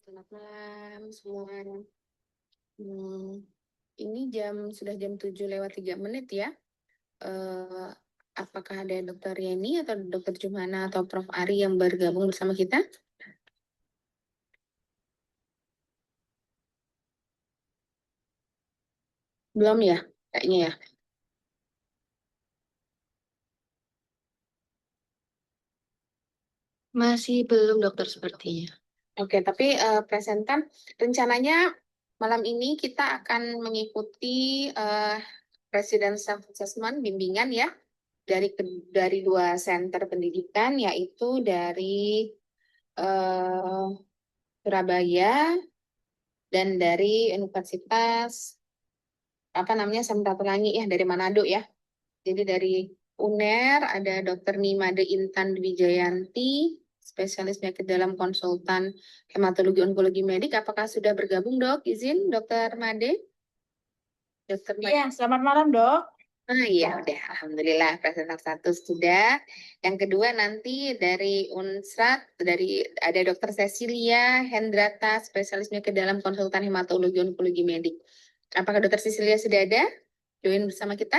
Selamat malam semua. Hmm, ini sudah jam 7:03 ya. Eh, apakah ada Dokter Yeni atau Dokter Jumana atau Prof. Ari yang bergabung bersama kita? Belum ya, kayaknya ya. Masih belum dokter sepertinya. Oke, tapi presentan rencananya malam ini kita akan mengikuti eh, Presidential Assessment bimbingan ya dari dua center pendidikan, yaitu dari eh, Surabaya dan dari Universitas apa namanya Samratulangi ya, dari Manado ya. Jadi dari UNER ada Dr. Nimade Intan Dwi Jayanti, spesialis penyakit dalam konsultan hematologi onkologi medik. Apakah sudah bergabung, Dok? Izin, Dr. Made? Dr. Iya, Made. selamat malam, Dok. Ah iya, udah. Alhamdulillah, presenter satu sudah. Yang kedua nanti dari Unsrat, ada Dr. Cecilia Hendrata, spesialis penyakit dalam konsultan hematologi onkologi medik. Apakah Dr. Cecilia sudah ada? Join bersama kita?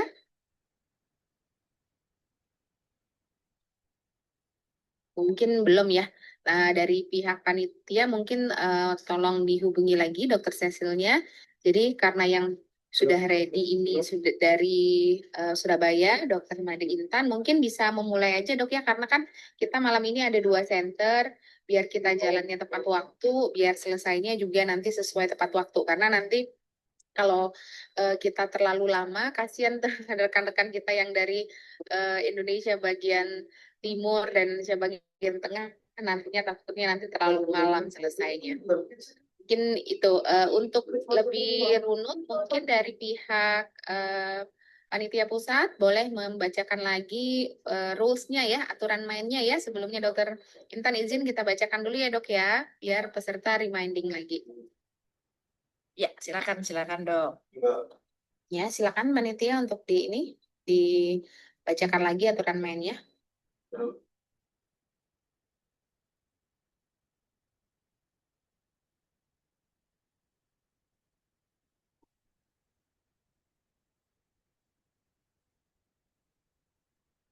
Mungkin belum ya. Nah, dari pihak panitia mungkin tolong dihubungi lagi Dokter Cecilnya. Jadi karena yang sudah ready ini sudah dari Surabaya, Dokter Made Intan, mungkin bisa memulai aja dok ya, karena kan kita malam ini ada dua center, biar kita jalannya tepat waktu, biar selesainya juga nanti sesuai tepat waktu. Karena nanti kalau kita terlalu lama, kasihan tuh rekan-rekan kita yang dari Indonesia bagian timur dan Indonesia bagian tengah, nantinya takutnya nanti terlalu malam selesainya. Mungkin itu untuk lebih runut, mungkin dari pihak panitia pusat boleh membacakan lagi rules-nya ya, aturan mainnya ya. Sebelumnya Dokter Intan izin kita bacakan dulu ya dok ya, biar peserta reminding lagi. Ya, silakan, Dok. Ya, silakan panitia untuk dibacakan lagi aturan mainnya.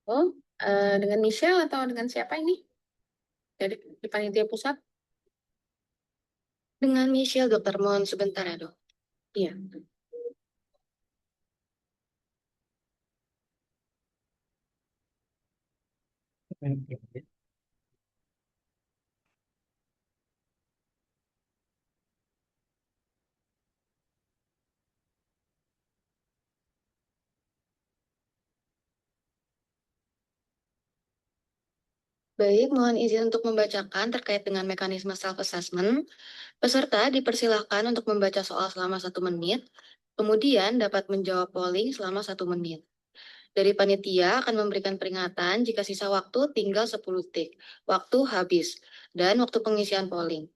Oh, dengan Michelle atau dengan siapa ini? Dari panitia pusat? Dengan Michelle, dokter. Mohon sebentar ya, dok. Iya. Baik, mohon izin untuk membacakan terkait dengan mekanisme self-assessment. Peserta dipersilahkan untuk membaca soal selama 1 menit, kemudian dapat menjawab polling selama 1 menit. Dari panitia akan memberikan peringatan jika sisa waktu tinggal 10 detik. Waktu habis, dan waktu pengisian polling.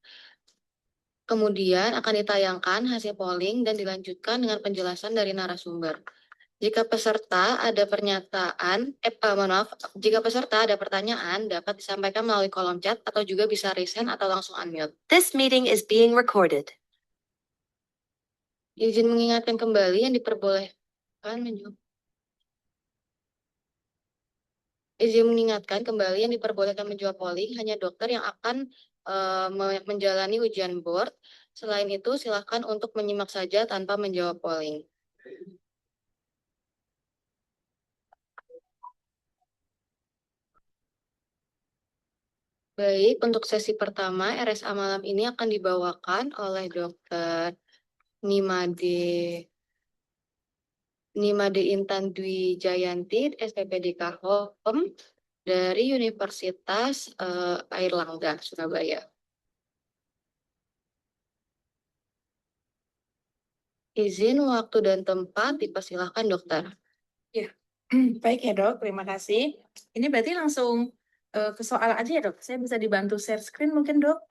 Kemudian akan ditayangkan hasil polling dan dilanjutkan dengan penjelasan dari narasumber. Jika peserta ada jika peserta ada pertanyaan, dapat disampaikan melalui kolom chat atau juga bisa raise hand atau langsung unmute. This meeting is being recorded. Izin mengingatkan kembali yang diperbolehkan menjawab. Izin mengingatkan kembali yang diperbolehkan menjawab polling hanya dokter yang akan menjalani ujian board. Selain itu, silakan untuk menyimak saja tanpa menjawab polling. Baik, untuk sesi pertama, RSA malam ini akan dibawakan oleh Dr. Nimade Intan Dwi Jayanti, SPPDK Home, dari Universitas Airlangga, Surabaya. Izin waktu dan tempat dipersilahkan dokter. Ya, baik ya, Dok. Terima kasih. Ini berarti langsung ke soal aja ya, Dok. Saya bisa dibantu share screen mungkin, Dok.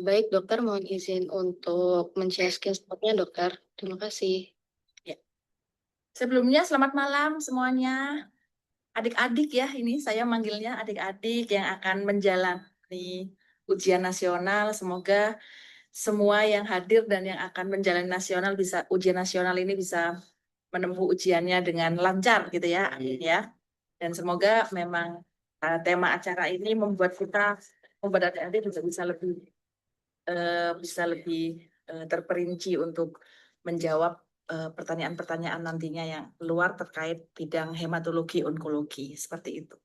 Baik dokter, mohon izin untuk men-share screen-nya dokter. Terima kasih. Ya. Sebelumnya, selamat malam semuanya. Adik-adik ya, ini saya manggilnya adik-adik yang akan menjalani ujian nasional. Semoga semua yang hadir dan yang akan menjalani ujian nasional ini bisa menempuh ujiannya dengan lancar gitu ya, amin ya. Dan semoga memang tema acara ini membuat adik-adik juga bisa lebih terperinci untuk menjawab pertanyaan-pertanyaan nantinya yang luar terkait bidang hematologi onkologi seperti itu.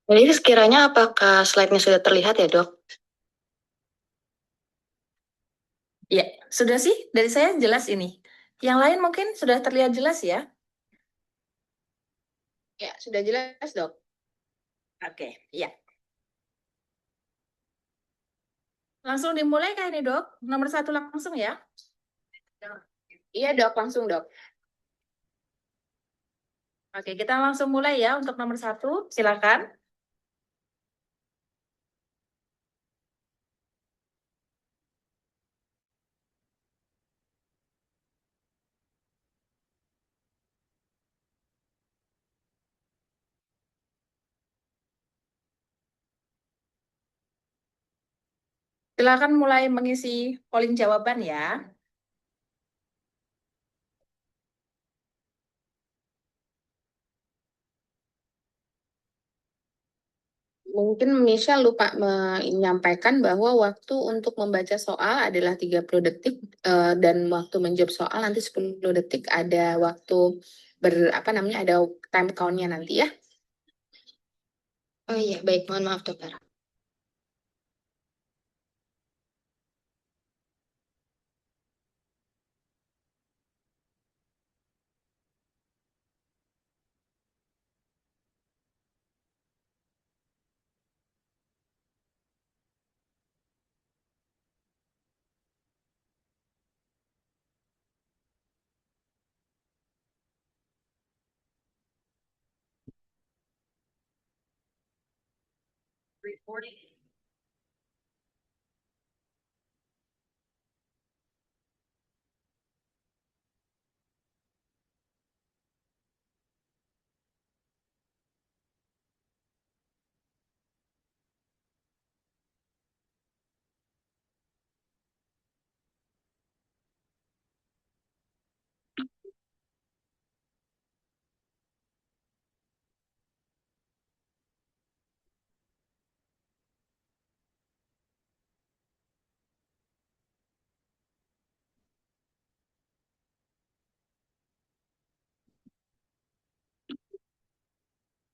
Jadi sekiranya apakah slide-nya sudah terlihat ya, Dok? Ya, sudah sih dari saya jelas ini. Yang lain mungkin sudah terlihat jelas ya. Ya, sudah jelas, Dok. Oke, ya. Langsung dimulai kah ini, Dok? Nomor 1 langsung ya. Iya, Dok, langsung, Dok. Oke, kita langsung mulai ya untuk nomor 1. Silakan. Silakan mulai mengisi polling jawaban ya. Mungkin Misha lupa menyampaikan bahwa waktu untuk membaca soal adalah 30 detik dan waktu menjawab soal nanti 10 detik ada waktu ada time count-nya nanti ya. Oh iya, baik. Mohon maaf, Dokter.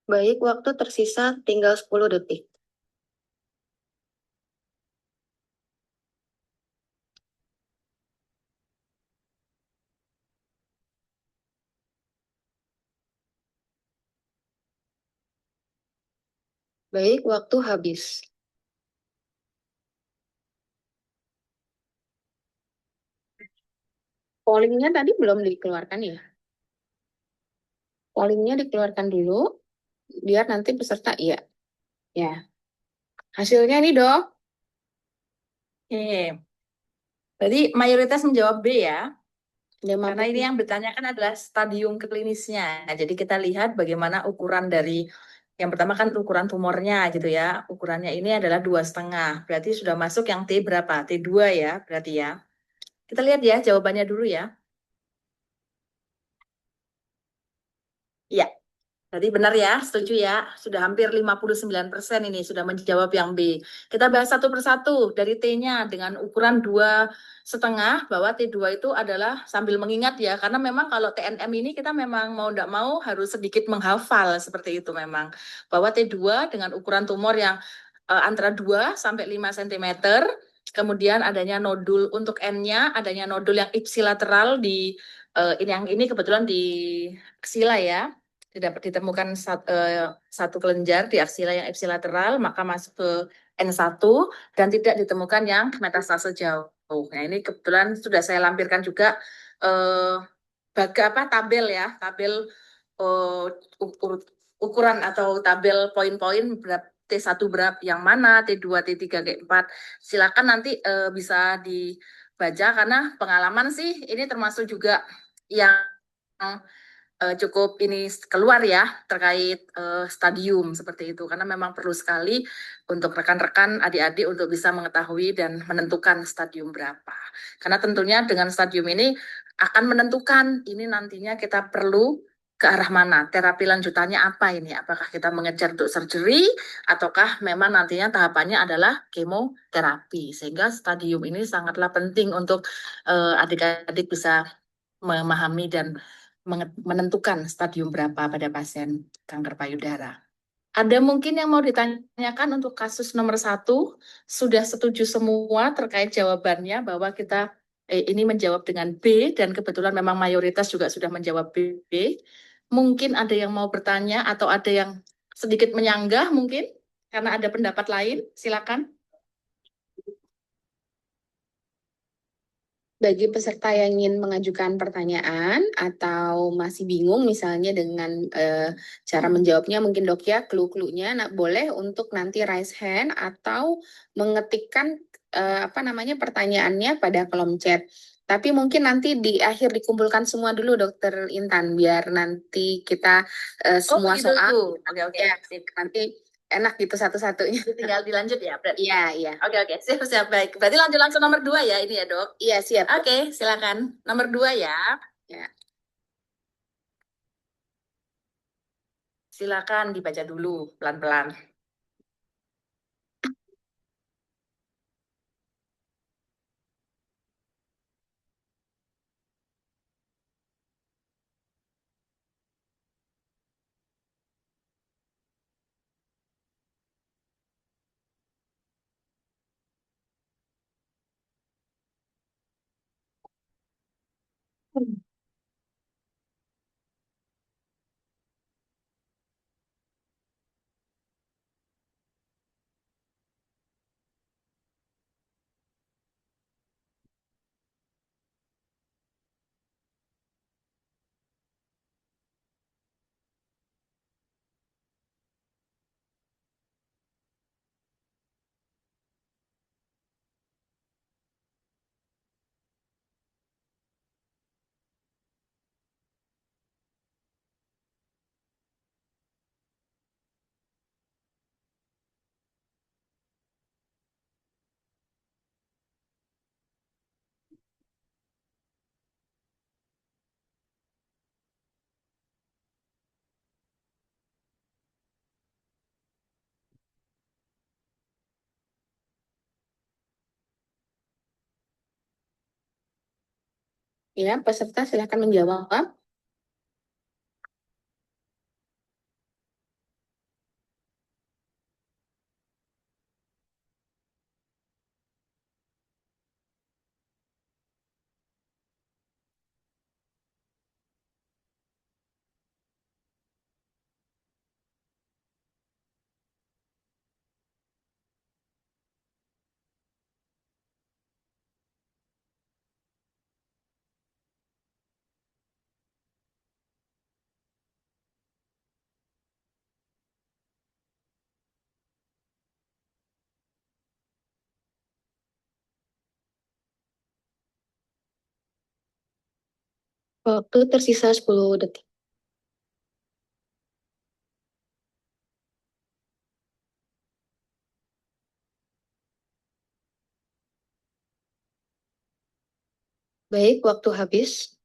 Baik, waktu tersisa tinggal 10 detik. Baik, waktu habis. Pollingnya tadi belum dikeluarkan ya. Pollingnya dikeluarkan dulu biar nanti peserta iya. Ya. Hasilnya ini, Dok. Oke. Jadi mayoritas menjawab B ya. Karena ini 50. yang ditanyakan adalah stadium klinisnya. Nah, jadi kita lihat bagaimana ukuran dari yang pertama kan ukuran tumornya gitu ya. Ukurannya ini adalah 2,5. Berarti sudah masuk yang T berapa? T2 ya berarti ya. Kita lihat ya jawabannya dulu ya. Iya, tadi benar ya, setuju ya. Sudah hampir 59% ini sudah menjawab yang B. Kita bahas satu persatu dari T-nya dengan ukuran 2,5 bahwa T2 itu adalah sambil mengingat ya. Karena memang kalau TNM ini kita memang mau tidak mau harus sedikit menghafal seperti itu memang. Bahwa T2 dengan ukuran tumor yang antara 2 sampai 5 cm. Kemudian adanya nodul untuk N-nya, adanya nodul yang ipsilateral di yang ini kebetulan di aksila ya. ditemukan satu kelenjar di aksila yang ipsilateral, maka masuk ke N1 dan tidak ditemukan yang metastase jauh. Nah, ini kebetulan sudah saya lampirkan juga tabel ya, tabel ukuran atau tabel poin-poin T1 berapa yang mana, T2, T3, T4. Silakan nanti bisa dibaca karena pengalaman sih ini termasuk juga yang cukup ini keluar ya terkait stadium seperti itu karena memang perlu sekali untuk rekan-rekan adik-adik untuk bisa mengetahui dan menentukan stadium berapa. Karena tentunya dengan stadium ini akan menentukan ini nantinya kita perlu ke arah mana, terapi lanjutannya apa ini, apakah kita mengejar untuk surgery ataukah memang nantinya tahapannya adalah kemoterapi. Sehingga stadium ini sangatlah penting untuk adik-adik bisa memahami dan menentukan stadium berapa pada pasien kanker payudara. Ada mungkin yang mau ditanyakan untuk kasus nomor 1, sudah setuju semua terkait jawabannya bahwa kita ini menjawab dengan B dan kebetulan memang mayoritas juga sudah menjawab B. Mungkin ada yang mau bertanya atau ada yang sedikit menyanggah mungkin karena ada pendapat lain, silakan. Bagi peserta yang ingin mengajukan pertanyaan atau masih bingung misalnya dengan cara menjawabnya mungkin Dok ya, clue-cluenya boleh untuk nanti raise hand atau mengetikkan pertanyaannya pada kolom chat. Tapi mungkin nanti di akhir dikumpulkan semua dulu Dokter Intan biar nanti kita semua begitu. soal Oke. ya, nanti enak gitu satu-satunya. Tinggal dilanjut ya, berarti. Iya. Oke, siap, baik. Berarti lanjut langsung nomor 2 ya ini ya, Dok? Iya, siap. Oke, silakan. Nomor 2 ya. Ya. Silakan dibaca dulu pelan-pelan. Ya, peserta silakan menjawab. Waktu tersisa 10 detik. Baik, waktu habis.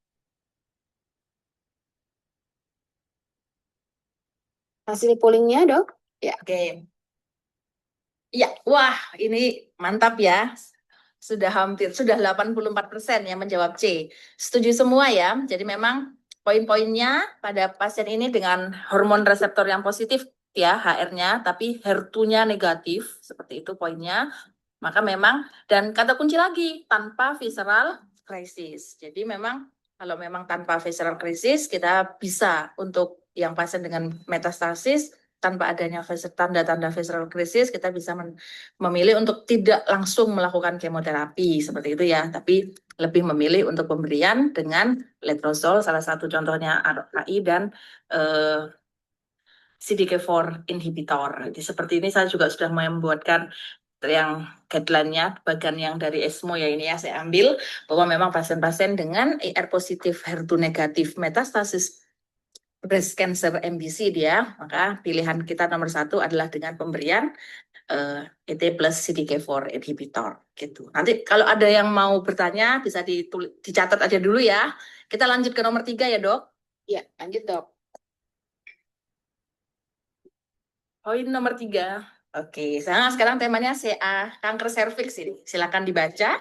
Hasil pollingnya, Dok? Ya. Oke. Ya, wah ini mantap ya. Sudah 84% yang menjawab C. Setuju semua ya. Jadi memang poin-poinnya pada pasien ini dengan hormon reseptor yang positif ya, HR-nya, tapi HER2-nya negatif, seperti itu poinnya. Maka memang, dan kata kunci lagi, tanpa visceral crisis. Jadi memang kalau memang tanpa visceral crisis, kita bisa untuk yang pasien dengan metastasis tanpa adanya tanda-tanda visceral krisis, kita bisa memilih untuk tidak langsung melakukan kemoterapi seperti itu ya, tapi lebih memilih untuk pemberian dengan letrozole, salah satu contohnya ARPI dan CDK4 inhibitor. Jadi seperti ini saya juga sudah membuatkan yang guideline-nya, bagian yang dari ESMO ya ini ya saya ambil, bahwa memang pasien-pasien dengan ER positif, HER2 negatif, metastasis breast cancer MBC dia, maka pilihan kita nomor satu adalah dengan pemberian ET plus CDK4 inhibitor gitu. Nanti kalau ada yang mau bertanya bisa dicatat aja dulu ya. Kita lanjut ke nomor 3 ya dok. Ya, lanjut dok. Poin nomor 3. Oke, sekarang temanya CA, kanker serviks ini. Silakan dibaca.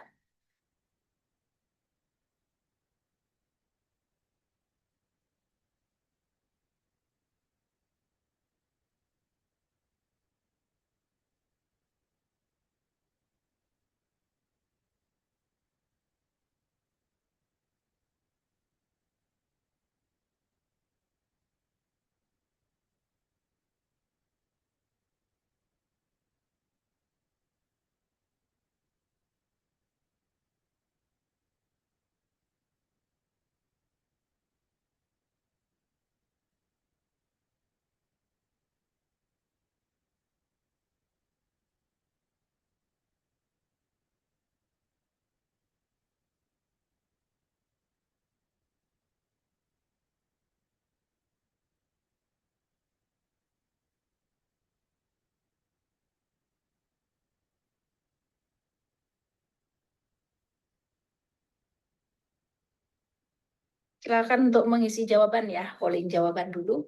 Silakan untuk mengisi jawaban ya, polling jawaban dulu.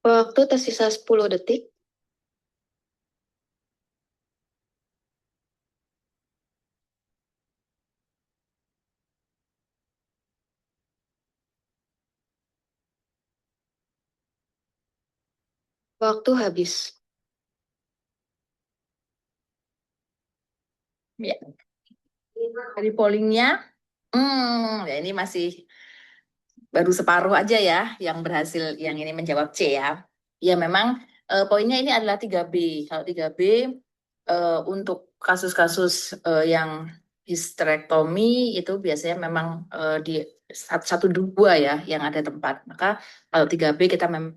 Waktu tersisa 10 detik. Waktu habis. Ya, dari pollingnya, ya ini masih baru separuh aja ya yang berhasil, yang ini menjawab C ya. Ya memang poinnya ini adalah 3B. Kalau 3B untuk kasus-kasus yang histerektomi itu biasanya memang di satu dua ya yang ada tempat. Maka kalau 3B kita memang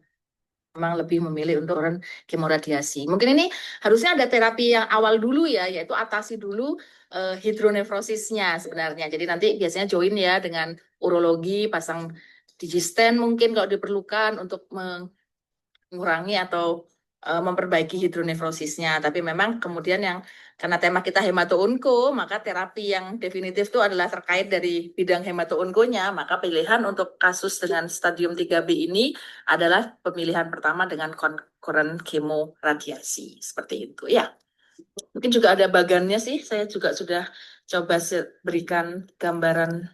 lebih memilih untuk kemoradiasi. Mungkin ini harusnya ada terapi yang awal dulu ya, yaitu atasi dulu hidronefrosisnya sebenarnya. Jadi nanti biasanya join ya dengan urologi, pasang digistent mungkin kalau diperlukan untuk mengurangi atau memperbaiki hidronefrosisnya. Tapi memang kemudian yang karena tema kita hemato-onko, maka terapi yang definitif itu adalah terkait dari bidang hemato-onkonya. Maka pilihan untuk kasus dengan stadium 3B ini adalah pemilihan pertama dengan concurrent kemoradiasi. Seperti itu ya. Mungkin juga ada bagannya sih, saya juga sudah coba berikan gambaran.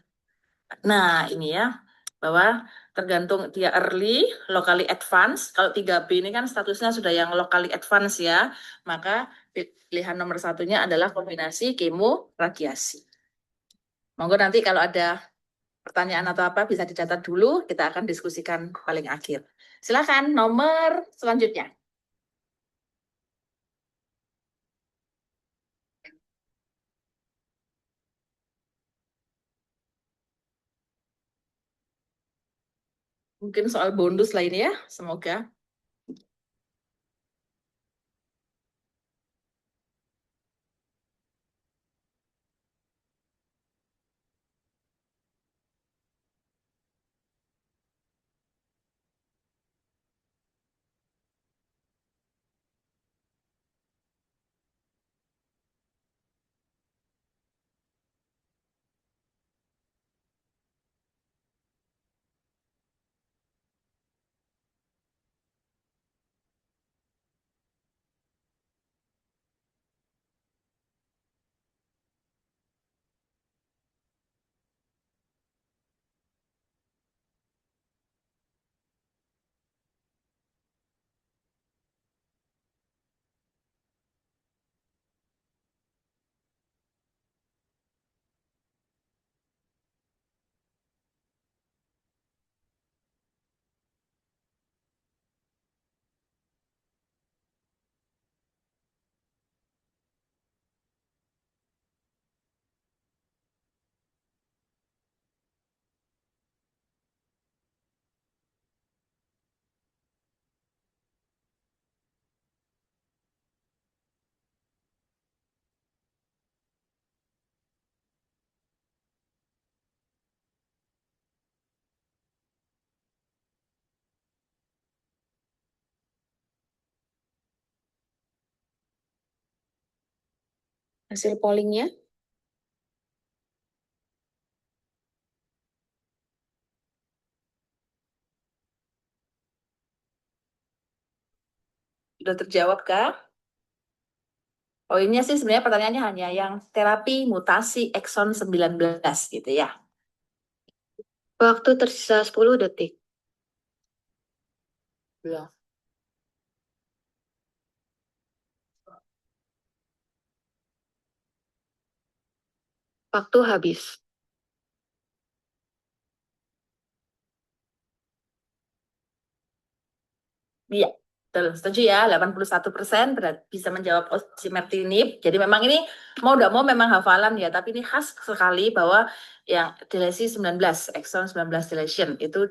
Nah, ini ya, bahwa tergantung dia early, locally advanced. Kalau 3B ini kan statusnya sudah yang locally advanced ya, maka pilihan nomor satunya adalah kombinasi kemo radiasi. Monggo nanti kalau ada pertanyaan atau apa bisa dicatat dulu, kita akan diskusikan paling akhir. Silakan nomor selanjutnya. Mungkin soal bonus lainnya ya, semoga. Hasil pollingnya. Sudah terjawab kah? Poinnya sih sebenarnya pertanyaannya hanya yang terapi mutasi ekson 19 gitu ya. Waktu tersisa 10 detik. Belum. Waktu habis. Iya, betul. Setuju ya, 81% bisa menjawab osimertinib. Jadi memang ini mau tidak mau memang hafalan ya, tapi ini khas sekali bahwa yang delesi 19, exon 19 deletion itu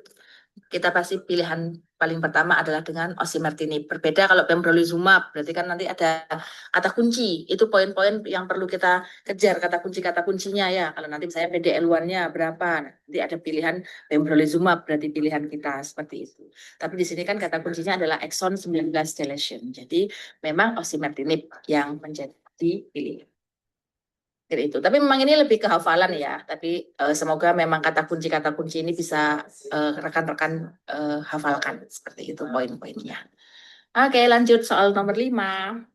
kita pasti pilihan paling pertama adalah dengan osimertinib. Berbeda kalau pembrolizumab, berarti kan nanti ada kata kunci. Itu poin-poin yang perlu kita kejar, kata kuncinya ya. Kalau nanti misalnya PDL1-nya berapa, nanti ada pilihan pembrolizumab, berarti pilihan kita seperti itu. Tapi di sini kan kata kuncinya adalah exon 19 deletion. Jadi memang osimertinib yang menjadi pilihan. Itu. Tapi memang ini lebih ke hafalan ya. Tapi semoga memang kata kunci ini bisa rekan-rekan hafalkan seperti itu poin-poinnya. Oke, lanjut soal nomor 5.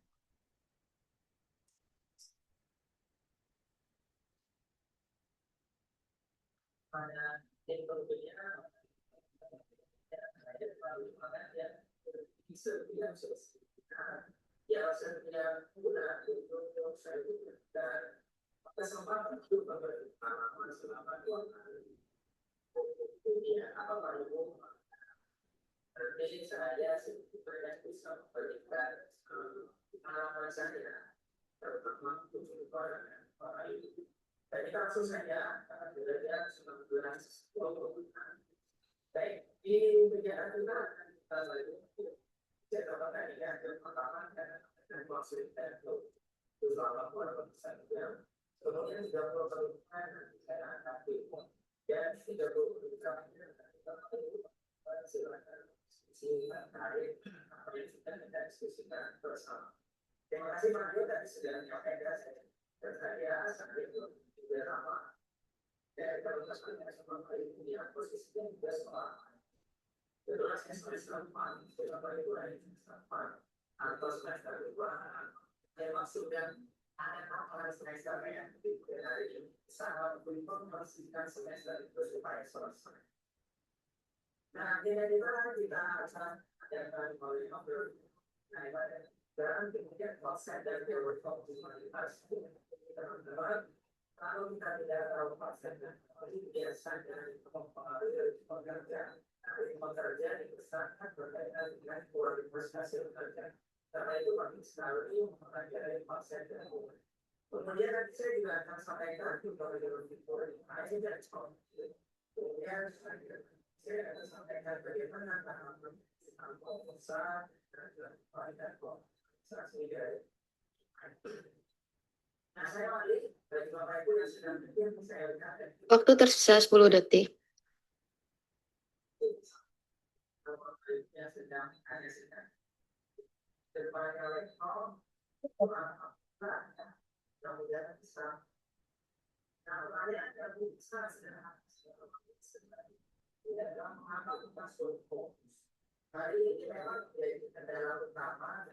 Waktu tersisa 10 detik.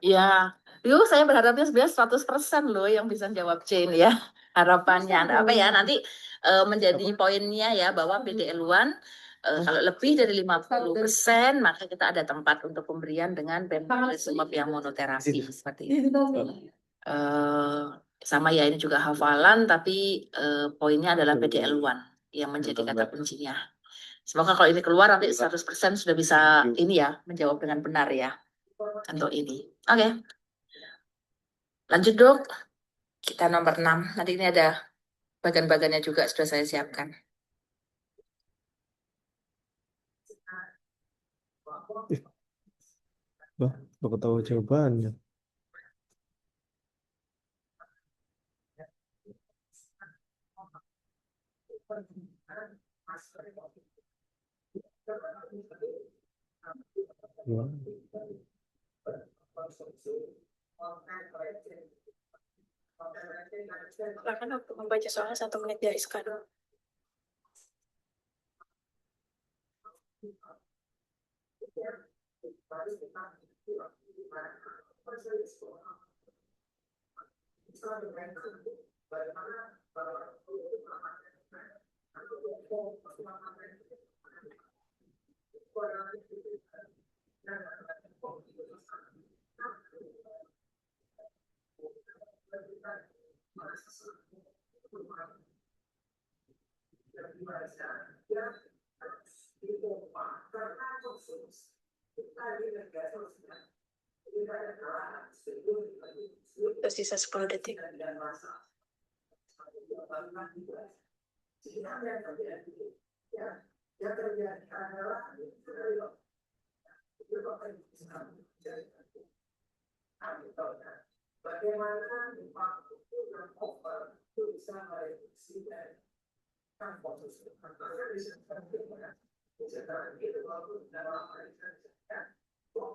Ya, itu saya berharapnya sebenarnya 100% loh yang bisa jawab C ini ya. Harapannya apa ya nanti menjadi poinnya ya bahwa PDL1 kalau lebih dari 50% maka kita ada tempat untuk pemberian dengan pembrolizumab yang monoterapi seperti itu. Sama ya ini juga hafalan tapi poinnya adalah PDL1 yang menjadi kata kuncinya. Semoga kalau ini keluar nanti 100% sudah bisa ini ya menjawab dengan benar ya untuk ini. Oke. Lanjut dok. Kita nomor 6. Nanti ini ada bagan-bagannya juga sudah saya siapkan. Wah, aku tahu jawabannya. Wah. Silakan untuk membaca soal 1 menit dari sekarang. Tersisa 10 detik.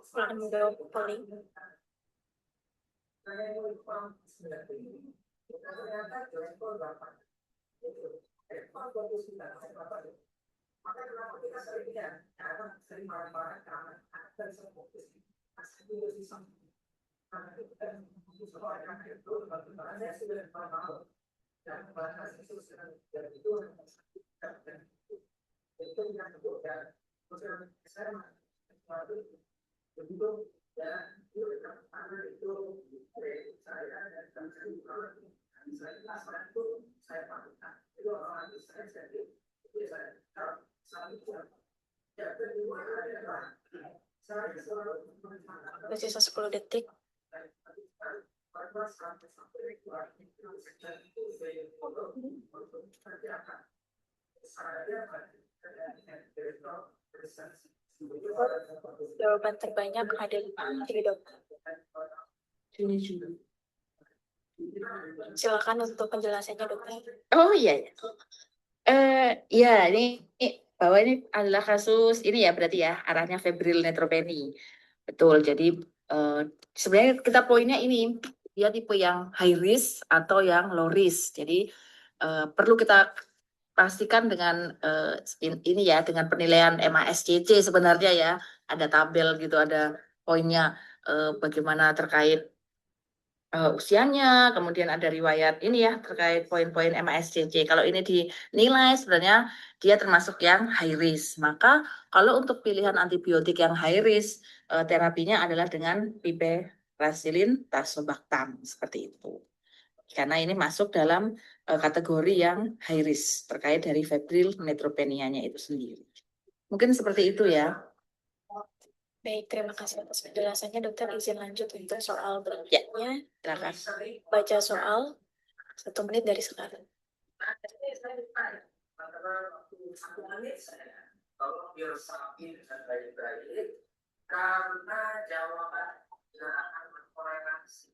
Silakan menjawab polling. Tersisa 10 detik. Jawaban terbanyak ada di dokter. Silakan untuk penjelasannya dokter. Oh iya, ya. Ya ini bahwa ini adalah kasus ini ya berarti ya arahnya febrile neutropenia. Betul. Jadi sebenarnya kita poinnya ini dia tipe yang high risk atau yang low risk. Jadi perlu kita pastikan dengan ini ya dengan penilaian MASCC sebenarnya ya ada tabel gitu ada poinnya bagaimana terkait usianya, kemudian ada riwayat ini ya terkait poin-poin MASCC. Kalau ini dinilai sebenarnya dia termasuk yang high risk. Maka kalau untuk pilihan antibiotik yang high risk, terapinya adalah dengan piperacillin tazobactam seperti itu. Karena ini masuk dalam kategori yang high risk terkait dari febrile neutropenia-nya itu sendiri. Mungkin seperti itu ya. Baik, terima kasih atas penjelasannya dokter. Izin lanjut untuk soal Ya, berikutnya. silakan. Baca soal 1 menit dari sekarang. Karena jawaban tidak akan berkorelasi.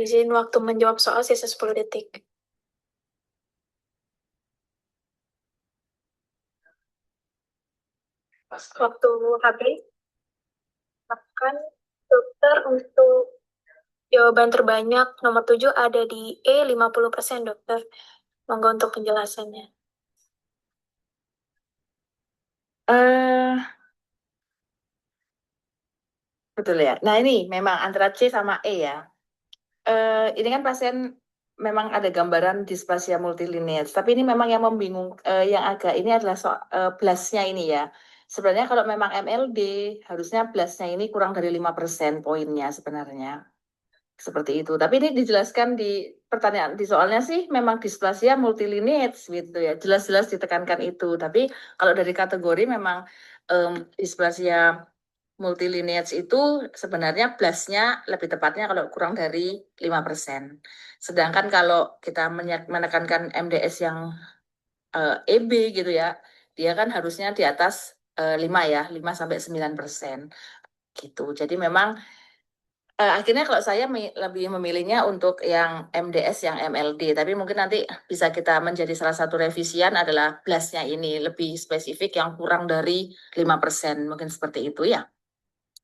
Izin waktu menjawab soal sisa 10 detik. Waktu habis. Akan dokter untuk jawaban terbanyak nomor 7 ada di E 50% dokter. Monggo untuk penjelasannya. Eh, betul ya. Nah ini memang antara C sama E ya. Ini kan pasien memang ada gambaran displasia multilineage, tapi ini memang yang membingung, yang agak ini adalah blastnya ini ya. Sebenarnya kalau memang MLD harusnya blastnya ini kurang dari 5% poinnya sebenarnya. Seperti itu. Tapi ini dijelaskan di pertanyaan di soalnya sih memang displasia multilineage gitu ya. Jelas-jelas ditekankan itu. Tapi kalau dari kategori memang displasia multilineage itu sebenarnya blastnya lebih tepatnya kalau kurang dari 5%. Sedangkan kalau kita menekankan MDS yang EB gitu ya, dia kan harusnya di atas 5 ya, 5-9% gitu. Jadi memang akhirnya kalau saya lebih memilihnya untuk yang MDS yang MLD, tapi mungkin nanti bisa kita menjadi salah satu revisian adalah blastnya ini lebih spesifik yang kurang dari 5%, mungkin seperti itu ya.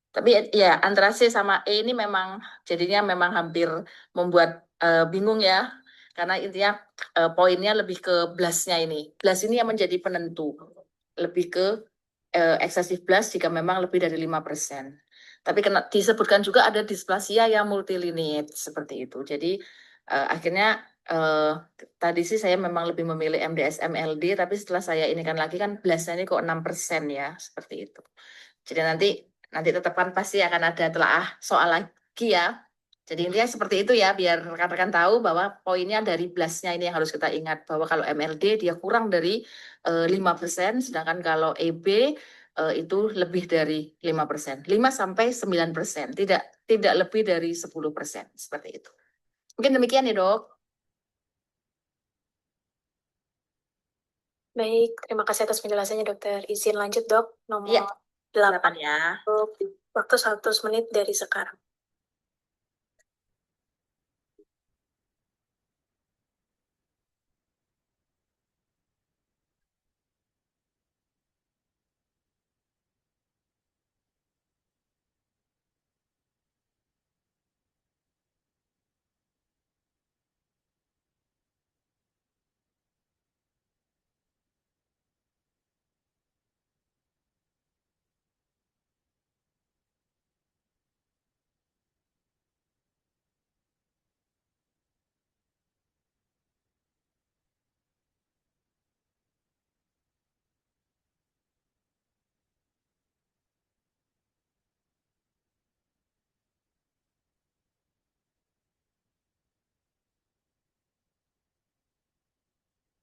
Tapi ya antara C sama E ini memang jadinya memang hampir membuat bingung ya, karena intinya poinnya lebih ke blastnya ini. Blast ini yang menjadi penentu, lebih ke excessive blast jika memang lebih dari 5%. Tapi kena disebutkan juga ada displasia yang multilineage seperti itu. Jadi akhirnya tadi sih saya memang lebih memilih MDS MLD, tapi setelah saya ini kan lagi kan blastnya ini kok 6% ya, seperti itu. Jadi nanti tetapkan pasti akan ada telaah soal lagi ya. Jadi intinya seperti itu ya, biar rekan-rekan tahu bahwa poinnya dari blastnya ini yang harus kita ingat, bahwa kalau MLD dia kurang dari 5%, sedangkan kalau EB itu lebih dari 5%, 5-9%, tidak lebih dari 10%, seperti itu. Mungkin demikian ya dok. Baik, terima kasih atas penjelasannya dokter. Izin lanjut dok, nomor Iya, 8. 8 ya. Waktu 100 menit dari sekarang.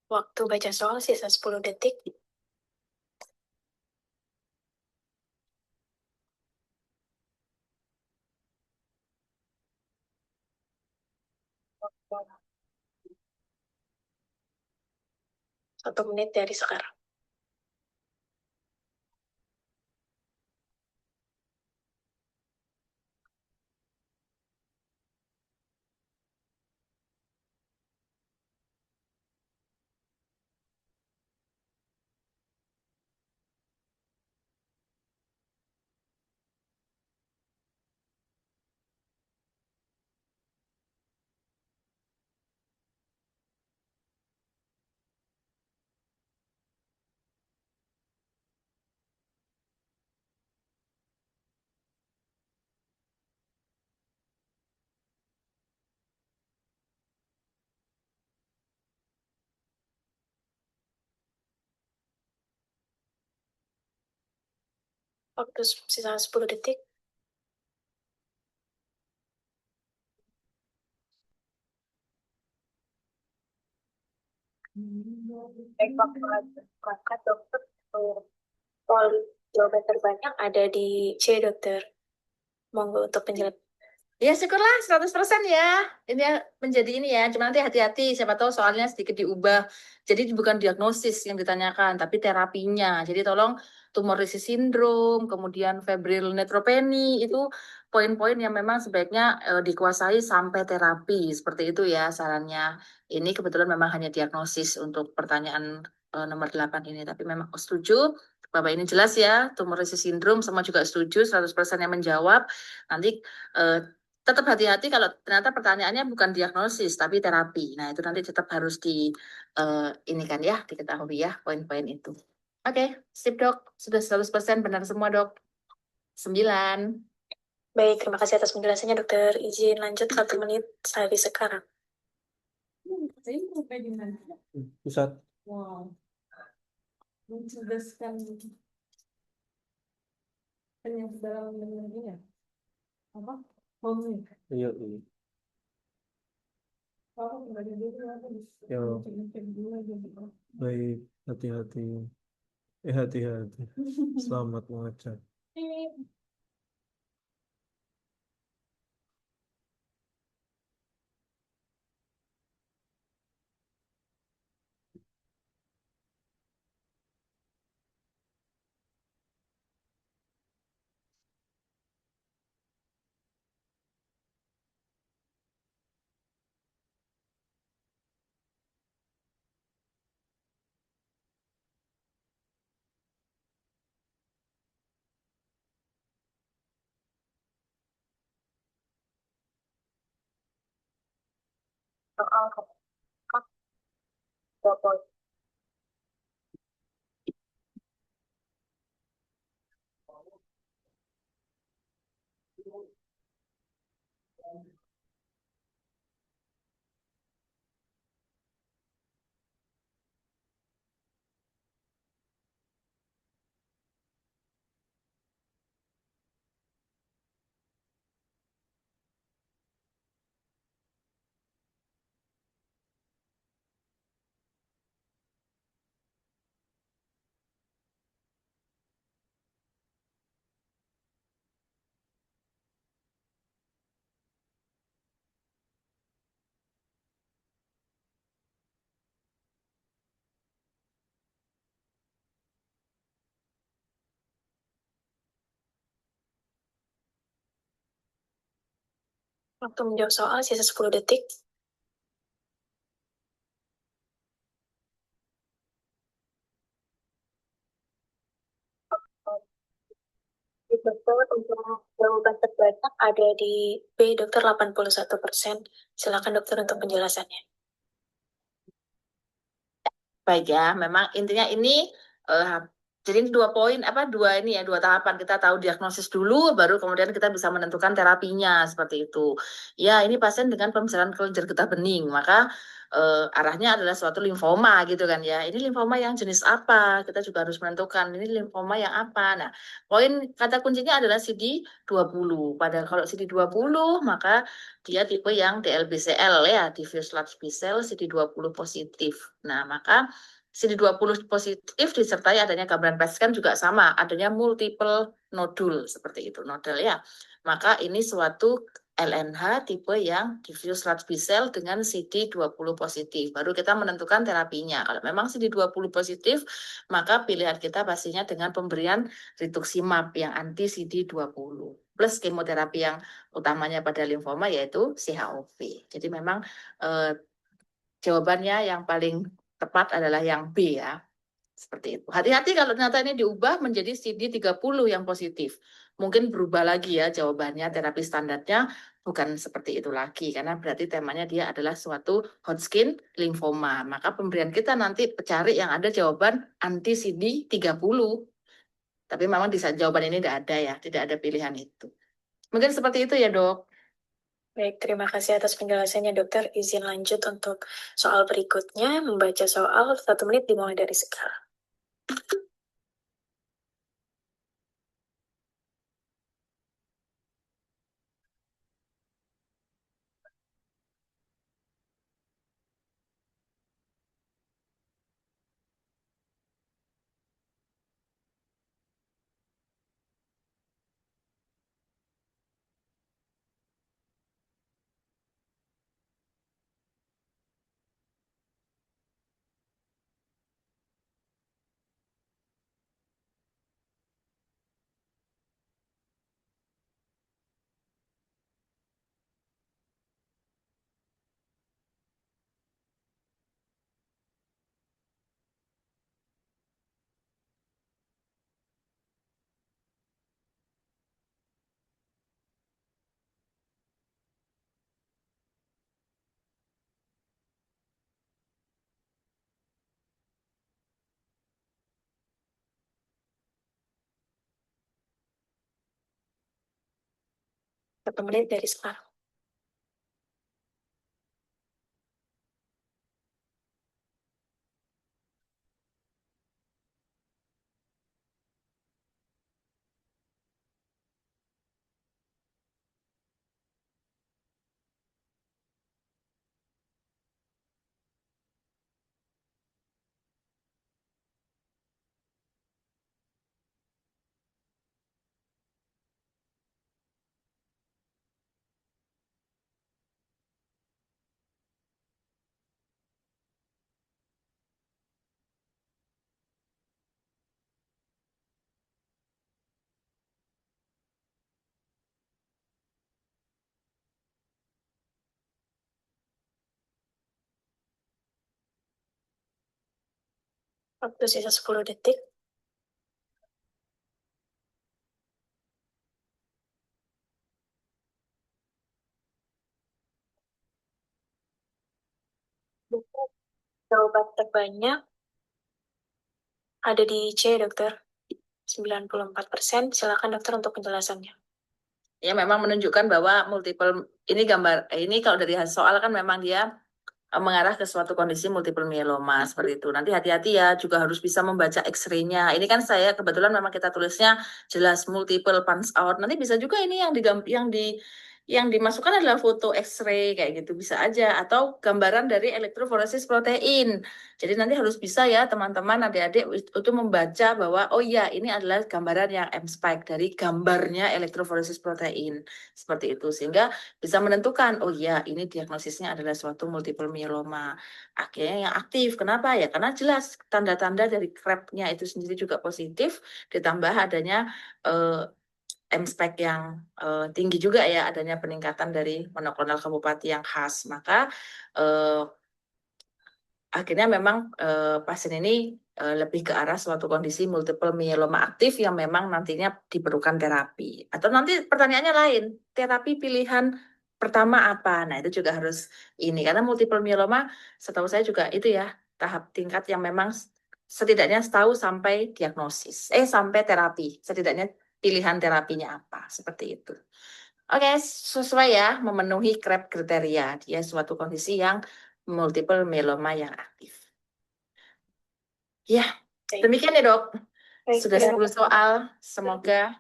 Waktu baca soal sisa 10 detik. Satu menit dari sekarang. Waktu sisa 10 detik. Baik, waktu berangkat dokter. Poli jawaban terbanyak ada di C dokter. Monggo untuk penjelasan. Ya syukurlah 100% ya. Ini menjadi ini ya. Cuma nanti hati-hati. Siapa tahu soalnya sedikit diubah. Jadi bukan diagnosis yang ditanyakan, tapi terapinya. Jadi tolong tumor resist syndrome, kemudian febrile neutropenia itu poin-poin yang memang sebaiknya dikuasai sampai terapi. Seperti itu ya sarannya. Ini kebetulan memang hanya diagnosis untuk pertanyaan nomor 8 ini. Tapi memang aku setuju. Bapak ini jelas ya, tumor resist sindrom semua juga setuju, 100% yang menjawab. Nanti eh, tetap hati-hati kalau ternyata pertanyaannya bukan diagnosis, tapi terapi. Nah, itu nanti tetap harus ini kan ya, diketahui ya, poin-poin itu. Oke, sip dok. Sudah 100% benar semua dok. 9. Baik, terima kasih atas penjelasannya, dokter. Izin lanjut 1 menit dari sekarang. Pusat. Wow, mencerdaskan penyebaran dengan ini ya? Apa? Homi. Iya, iya. Apa kembali dulu aku Yo. cek dulu gitu. Baik, hati-hati. Hati-hati. Selamat mengecek. Soal Bapak. Waktu menjawab soal sisa 10 detik. Di dokter untuk jawaban terbanyak ada di B, dokter 81%. Silakan dokter untuk penjelasannya. Baik ya, memang intinya ini eh, jadi ini 2 poin apa 2 tahapan kita tahu diagnosis dulu baru kemudian kita bisa menentukan terapinya seperti itu. Ya, ini pasien dengan pembesaran kelenjar getah bening, maka arahnya adalah suatu limfoma gitu kan ya. Ini limfoma yang jenis apa? Kita juga harus menentukan ini limfoma yang apa. Nah, poin kata kuncinya adalah CD20. Padahal kalau CD20 maka dia tipe yang DLBCL ya, diffuse large B-cell CD20 positif. Nah, maka CD20 positif disertai adanya gambaran PET scan juga sama, adanya multiple nodul seperti itu, nodal ya. Maka ini suatu LNH tipe yang diffuse large B-cell dengan CD20 positif. Baru kita menentukan terapinya. Kalau memang CD20 positif, maka pilihan kita pastinya dengan pemberian rituximab yang anti CD20 plus kemoterapi yang utamanya pada limfoma yaitu CHOP. Jadi memang jawabannya yang paling tepat adalah yang B ya. Seperti itu. Hati-hati kalau ternyata ini diubah menjadi CD30 yang positif. Mungkin berubah lagi ya jawabannya, terapi standarnya bukan seperti itu lagi. Karena berarti temanya dia adalah suatu Hodgkin lymphoma. Maka pemberian kita nanti cari yang ada jawaban anti CD30. Tapi memang di jawaban ini tidak ada ya, tidak ada pilihan itu. Mungkin seperti itu ya dok. Baik, terima kasih atas penjelasannya, dokter. Izin lanjut untuk soal berikutnya. Membaca soal 1 menit dimulai dari sekarang. 1 menit dari sekarang. Waktu sisa 10 detik. Jawaban terbanyak ada di C, dokter. 94%. Silakan dokter untuk penjelasannya. Ya memang menunjukkan bahwa multiple ini gambar ini kalau dari hasil soal kan memang dia mengarah ke suatu kondisi multiple myeloma seperti itu. Nanti hati-hati ya, juga harus bisa membaca X-ray-nya. Ini kan saya kebetulan memang kita tulisnya jelas multiple punch out. Nanti bisa juga ini yang dimasukkan adalah foto X-ray kayak gitu bisa aja atau gambaran dari elektroforesis protein. Jadi nanti harus bisa ya teman-teman adik-adik itu membaca bahwa oh ya ini adalah gambaran yang M-spike dari gambarnya elektroforesis protein seperti itu sehingga bisa menentukan, oh ya ini diagnosisnya adalah suatu multiple myeloma. Akhirnya yang aktif, kenapa ya? Karena jelas tanda-tanda dari CREB-nya itu sendiri juga positif, ditambah adanya M-spike yang tinggi juga ya, adanya peningkatan dari monoklonal kabupaten yang khas. Maka akhirnya memang pasien ini lebih ke arah suatu kondisi multiple myeloma aktif yang memang nantinya diperlukan terapi. Atau nanti pertanyaannya lain, terapi pilihan pertama apa? Nah itu juga harus ini, karena multiple myeloma setahu saya juga itu ya, tahap tingkat yang memang setidaknya setahu sampai diagnosis, sampai terapi, setidaknya pilihan terapinya apa, seperti itu. Oke, sesuai ya, memenuhi CREB kriteria, dia suatu kondisi yang multiple myeloma yang aktif. Ya, demikian ya dok. Baik, Sudah terima 10 soal, semoga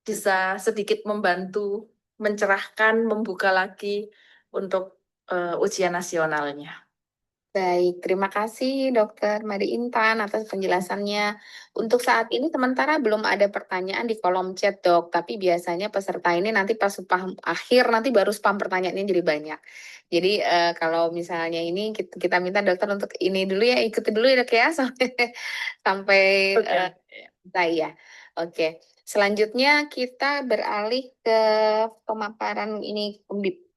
bisa sedikit membantu, mencerahkan, membuka lagi untuk ujian nasionalnya. Baik, terima kasih Dokter Made Intan atas penjelasannya. Untuk saat ini sementara belum ada pertanyaan di kolom chat dok, tapi biasanya peserta ini nanti pas spam akhir nanti baru spam pertanyaannya jadi banyak. Jadi kalau misalnya ini kita minta dokter untuk ini dulu ya, ikuti dulu ya dok ya sampai sampai Oke. selesai ya. Oke. Selanjutnya kita beralih ke pemaparan ini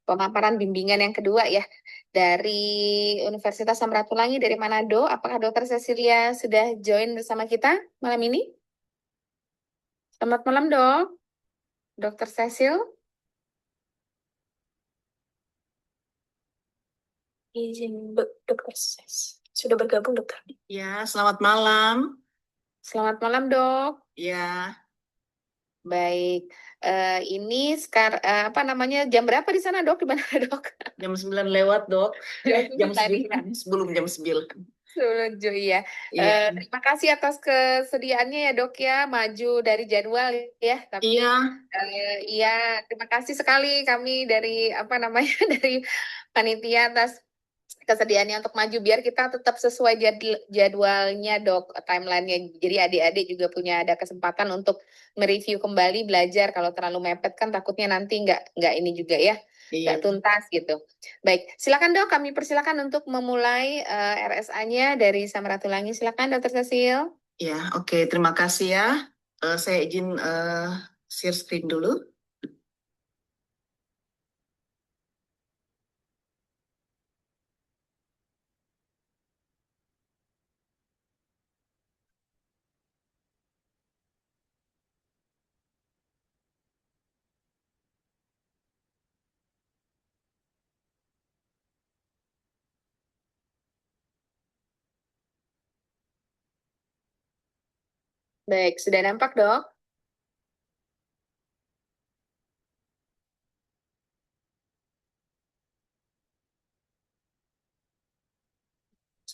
pemaparan bimbingan yang kedua ya dari Universitas Samratulangi dari Manado. Apakah Dokter Cecilia sudah join bersama kita malam ini? Selamat malam, Dok. Dokter Cecil. izin dokter Ses. Sudah bergabung dokter. Ya, selamat malam. Selamat malam, Dok. Ya, Baik. Ini sekarang apa namanya? Jam berapa di sana, Dok? Di mana, Dok? jam 9 lewat dok. Jam 9 9, sebelum jam 9. Setuju ya. Iya. Terima kasih atas kesediaannya ya dok ya maju dari jadwal ya. Tapi Iya. iya terima kasih sekali kami dari apa namanya dari panitia atas kesediaannya untuk maju biar kita tetap sesuai jadwalnya dok timelinenya. Jadi adik-adik juga punya ada kesempatan untuk mereview kembali belajar. Kalau terlalu mepet kan takutnya nanti nggak ini juga ya nggak Iya. tuntas gitu. Baik, silakan dok, kami persilakan untuk memulai RSA-nya dari Samratulangi. Silakan Dokter Cecil. Ya, oke. Terima kasih ya. Saya izin share screen dulu. Baik, sudah nampak dok?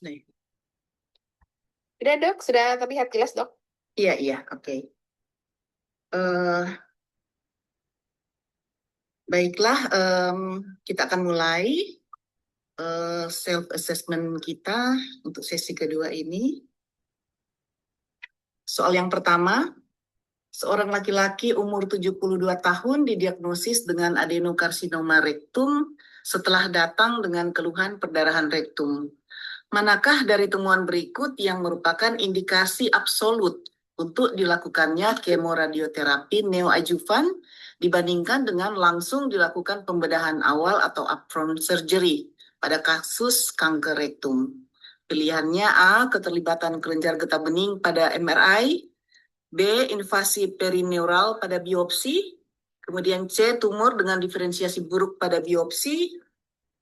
nih. Sudah dok, sudah terlihat jelas dok. Iya, oke. Baiklah, kita akan mulai self assessment kita untuk sesi kedua ini. Soal yang pertama, seorang laki-laki umur 72 tahun didiagnosis dengan adenokarsinoma rektum setelah datang dengan keluhan perdarahan rektum. Manakah dari temuan berikut yang merupakan indikasi absolut untuk dilakukannya kemoradioterapi neoadjuvan dibandingkan dengan langsung dilakukan pembedahan awal atau upfront surgery pada kasus kanker rektum? Pilihannya A, keterlibatan kelenjar getah bening pada MRI, B, invasi perineural pada biopsi, kemudian C, tumor dengan diferensiasi buruk pada biopsi,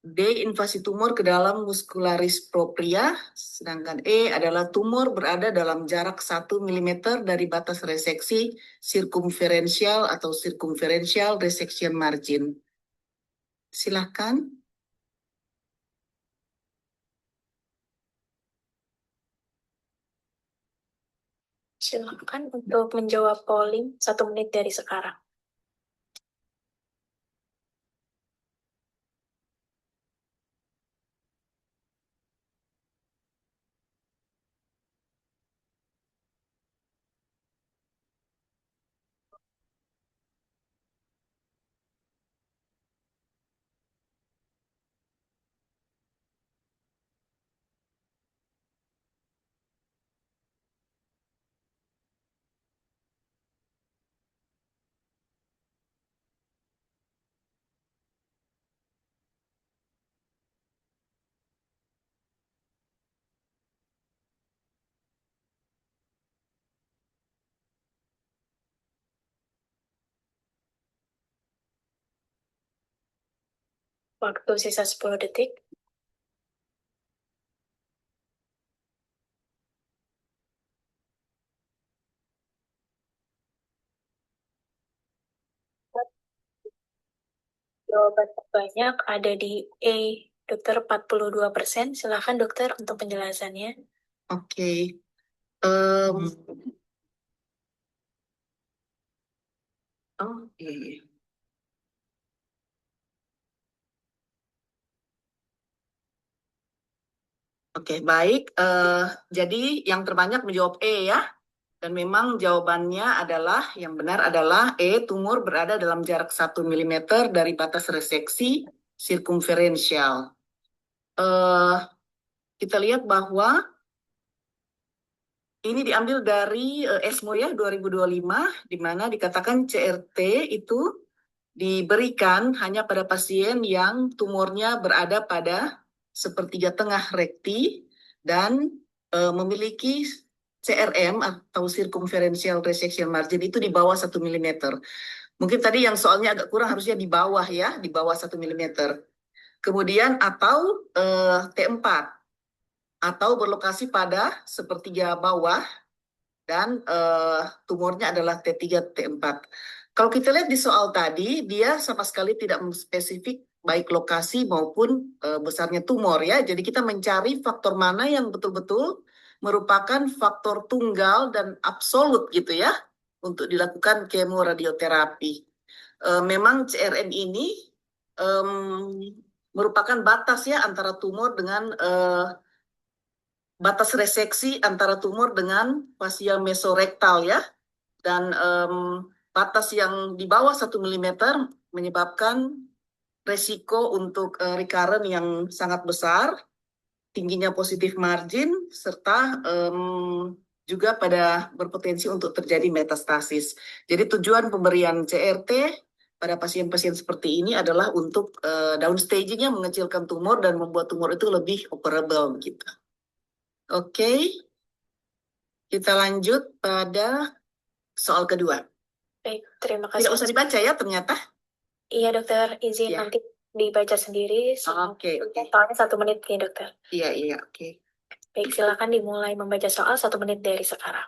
D, invasi tumor ke dalam muscularis propria, sedangkan E adalah tumor berada dalam jarak 1 mm dari batas reseksi sirkumferensial atau circumferential resection margin. Silakan. Silakan untuk menjawab polling 1 menit dari sekarang. Waktu sisa 10 detik. Jawaban terbanyak ada di A, dokter 42%. Silakan dokter untuk penjelasannya. Oke. Iya. Oke, baik. Jadi yang terbanyak menjawab E ya. Dan memang jawabannya adalah, yang benar adalah E, tumor berada dalam jarak 1 mm dari batas reseksi sirkumferensial. Kita lihat bahwa ini diambil dari ESMO ya 2025, di mana dikatakan CRT itu diberikan hanya pada pasien yang tumornya berada pada sepertiga tengah rekti dan memiliki CRM atau circumferential resection margin itu di bawah 1 mm. Mungkin tadi yang soalnya agak kurang, harusnya di bawah ya, di bawah 1 mm. Kemudian atau T4 atau berlokasi pada sepertiga bawah dan tumornya adalah T3, T4. Kalau kita lihat di soal tadi, dia sama sekali tidak spesifik baik lokasi maupun besarnya tumor ya. Jadi kita mencari faktor mana yang betul-betul merupakan faktor tunggal dan absolut gitu ya untuk dilakukan kemoradioterapi. Memang CRM ini merupakan batas ya antara tumor dengan batas reseksi antara tumor dengan fasia mesorektal ya. Dan batas yang di bawah 1 mm menyebabkan resiko untuk recurrent yang sangat besar, tingginya positif margin, serta juga pada berpotensi untuk terjadi metastasis. Jadi tujuan pemberian CRT pada pasien-pasien seperti ini adalah untuk downstaging-nya mengecilkan tumor dan membuat tumor itu lebih operable gitu. Oke, kita lanjut pada soal kedua. Baik, terima kasih. Tidak usah dibaca ya ternyata. Iya dokter, izin Ya. nanti dibaca sendiri. Oke. Soalnya 1 menit nih dokter. Iya, oke. Baik, silakan dimulai membaca soal 1 menit dari sekarang.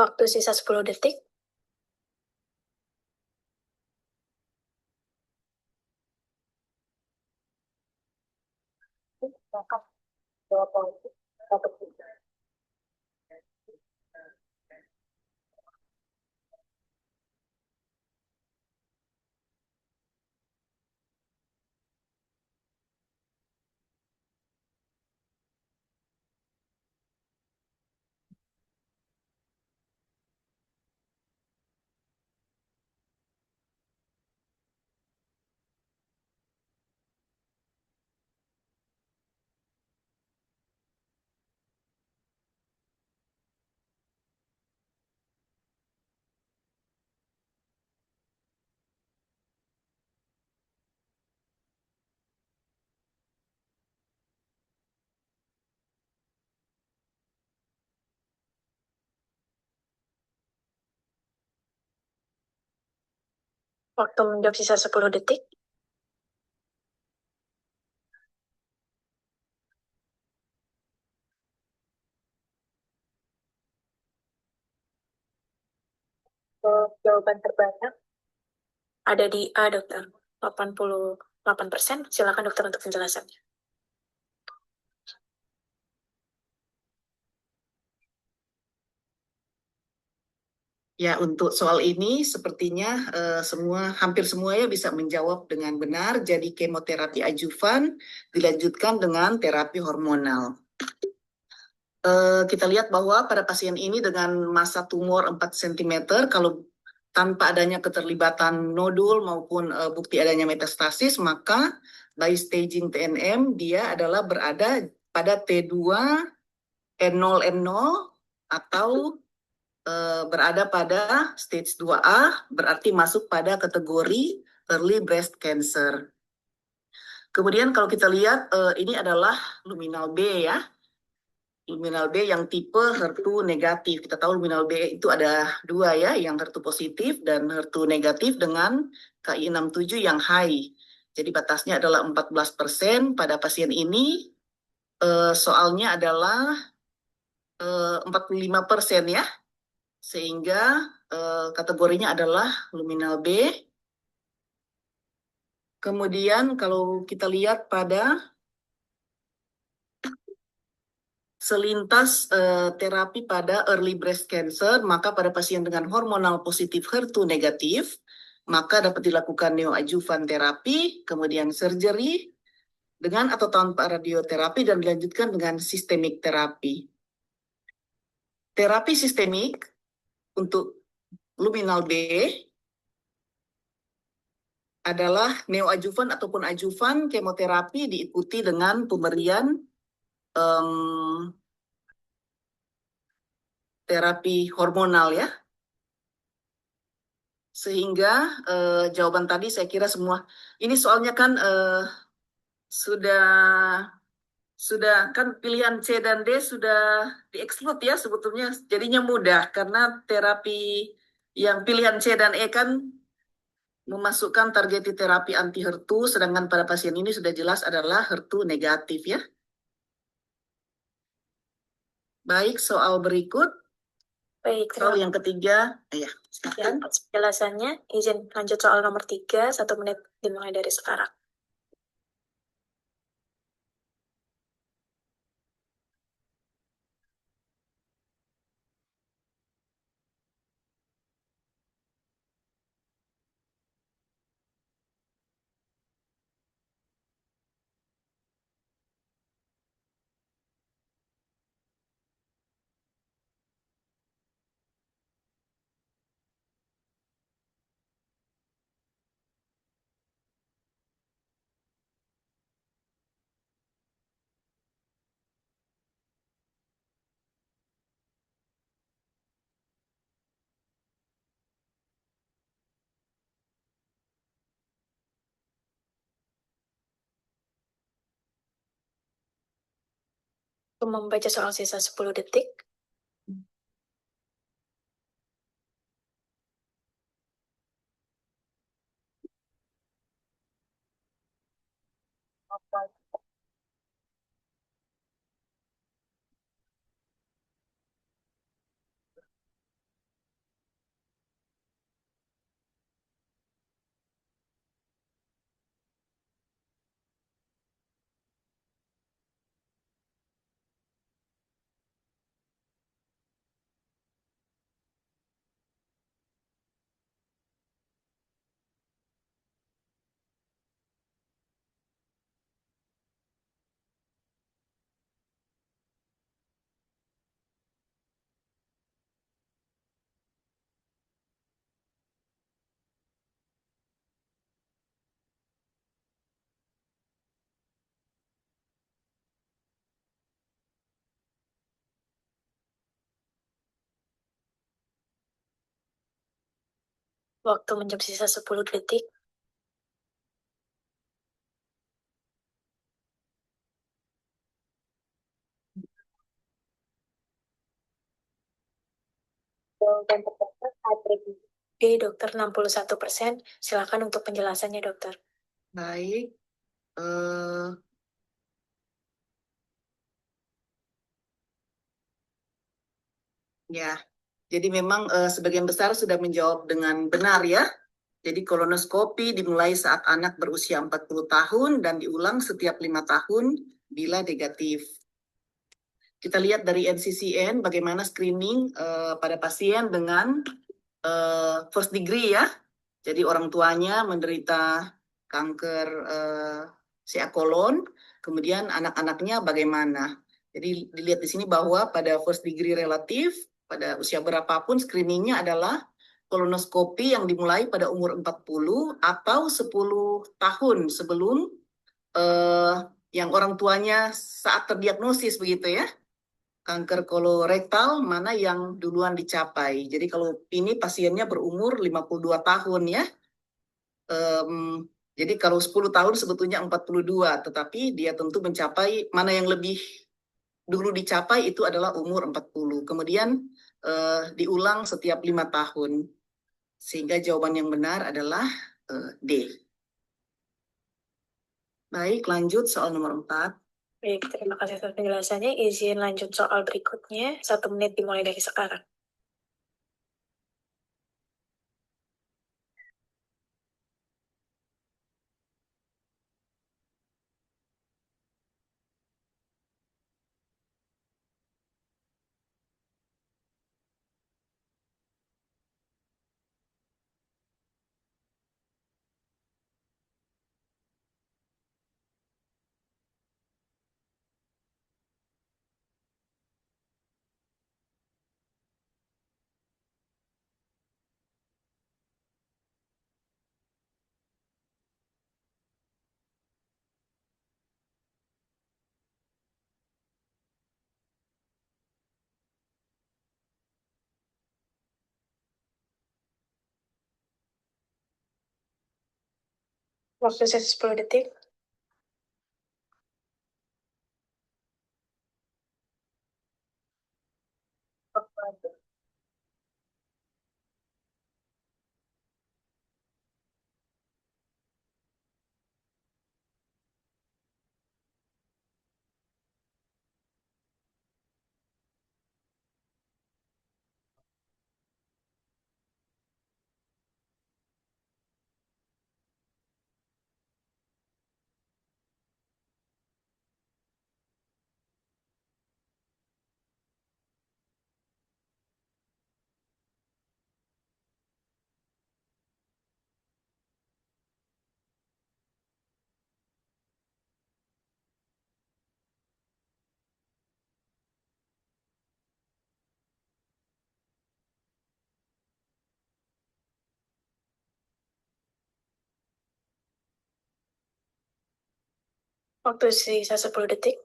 Waktu sisa 10 detik. Silakan jawab politik. Waktu menjawab sisa 10 detik. Jawaban terbanyak ada di A, dokter. 88%. Silakan dokter untuk penjelasannya. Ya, untuk soal ini sepertinya hampir semua ya bisa menjawab dengan benar. Jadi kemoterapi adjuvan dilanjutkan dengan terapi hormonal. Kita lihat bahwa pada pasien ini dengan masa tumor 4 cm, kalau tanpa adanya keterlibatan nodul maupun bukti adanya metastasis, maka by staging TNM dia adalah berada pada T2 N0 N0 atau berada pada stage 2A, berarti masuk pada kategori early breast cancer. Kemudian kalau kita lihat ini adalah luminal B ya. Luminal B yang tipe HER2 negatif. Kita tahu luminal B itu ada dua ya, yang HER2 positif dan HER2 negatif dengan KI67 yang high. Jadi batasnya adalah 14% pada pasien ini. Soalnya adalah 45% ya. Sehingga kategorinya adalah luminal B. Kemudian kalau kita lihat pada selintas terapi pada early breast cancer, maka pada pasien dengan hormonal positif HER2 negatif, maka dapat dilakukan neoadjuvan terapi, kemudian surgery, dengan atau tanpa radioterapi, dan dilanjutkan dengan sistemik terapi. Terapi sistemik untuk luminal B adalah neoadjuvan ataupun adjuvan kemoterapi diikuti dengan pemberian terapi hormonal ya. Sehingga jawaban tadi saya kira semua. Ini soalnya kan sudah kan pilihan C dan D sudah dieksklud ya sebetulnya. Jadinya mudah karena terapi yang pilihan C dan E kan memasukkan targeted terapi anti HER2, sedangkan pada pasien ini sudah jelas adalah HER2 negatif ya. Baik, soal berikut. Baik, Soal yang ketiga, ya. sekian penjelasannya. Izin lanjut soal nomor 3, 1 menit dimulai dari sekarang. Untuk membaca soal sisa 10 detik. Waktu menjawab sisa 10 detik. Dan terdaftar ada di B, dokter 61%. Silakan untuk penjelasannya, dokter. Baik. eh, ya, jadi memang sebagian besar sudah menjawab dengan benar ya. Jadi kolonoskopi dimulai saat anak berusia 40 tahun dan diulang setiap 5 tahun bila negatif. Kita lihat dari NCCN bagaimana screening pada pasien dengan first degree ya. Jadi orang tuanya menderita kanker sea kolon, kemudian anak-anaknya bagaimana. Jadi dilihat di sini bahwa pada first degree relatif, pada usia berapapun screeningnya adalah kolonoskopi yang dimulai pada umur 40 atau 10 tahun sebelum yang orang tuanya saat terdiagnosis begitu ya. Kanker kolorektal mana yang duluan dicapai. Jadi kalau ini pasiennya berumur 52 tahun ya. Jadi kalau 10 tahun sebetulnya 42, tetapi dia tentu mencapai mana yang lebih dulu dicapai itu adalah umur 40. Kemudian diulang setiap 5 tahun. Sehingga jawaban yang benar adalah D. Baik, lanjut soal nomor 4. Baik, terima kasih atas penjelasannya. Izin lanjut soal berikutnya. 1 menit dimulai dari sekarang. Waktu sisa 10 detik. Waktu sisa 10 detik.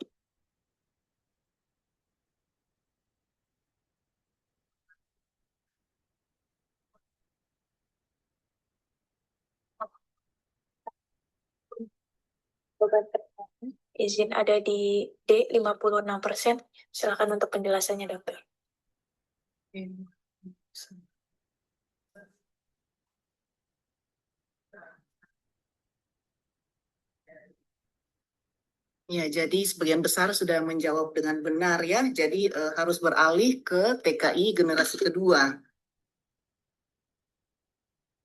Izin ada di D, 56%. Silakan untuk penjelasannya, dokter. Ya, jadi sebagian besar sudah menjawab dengan benar ya. Jadi harus beralih ke TKI generasi kedua.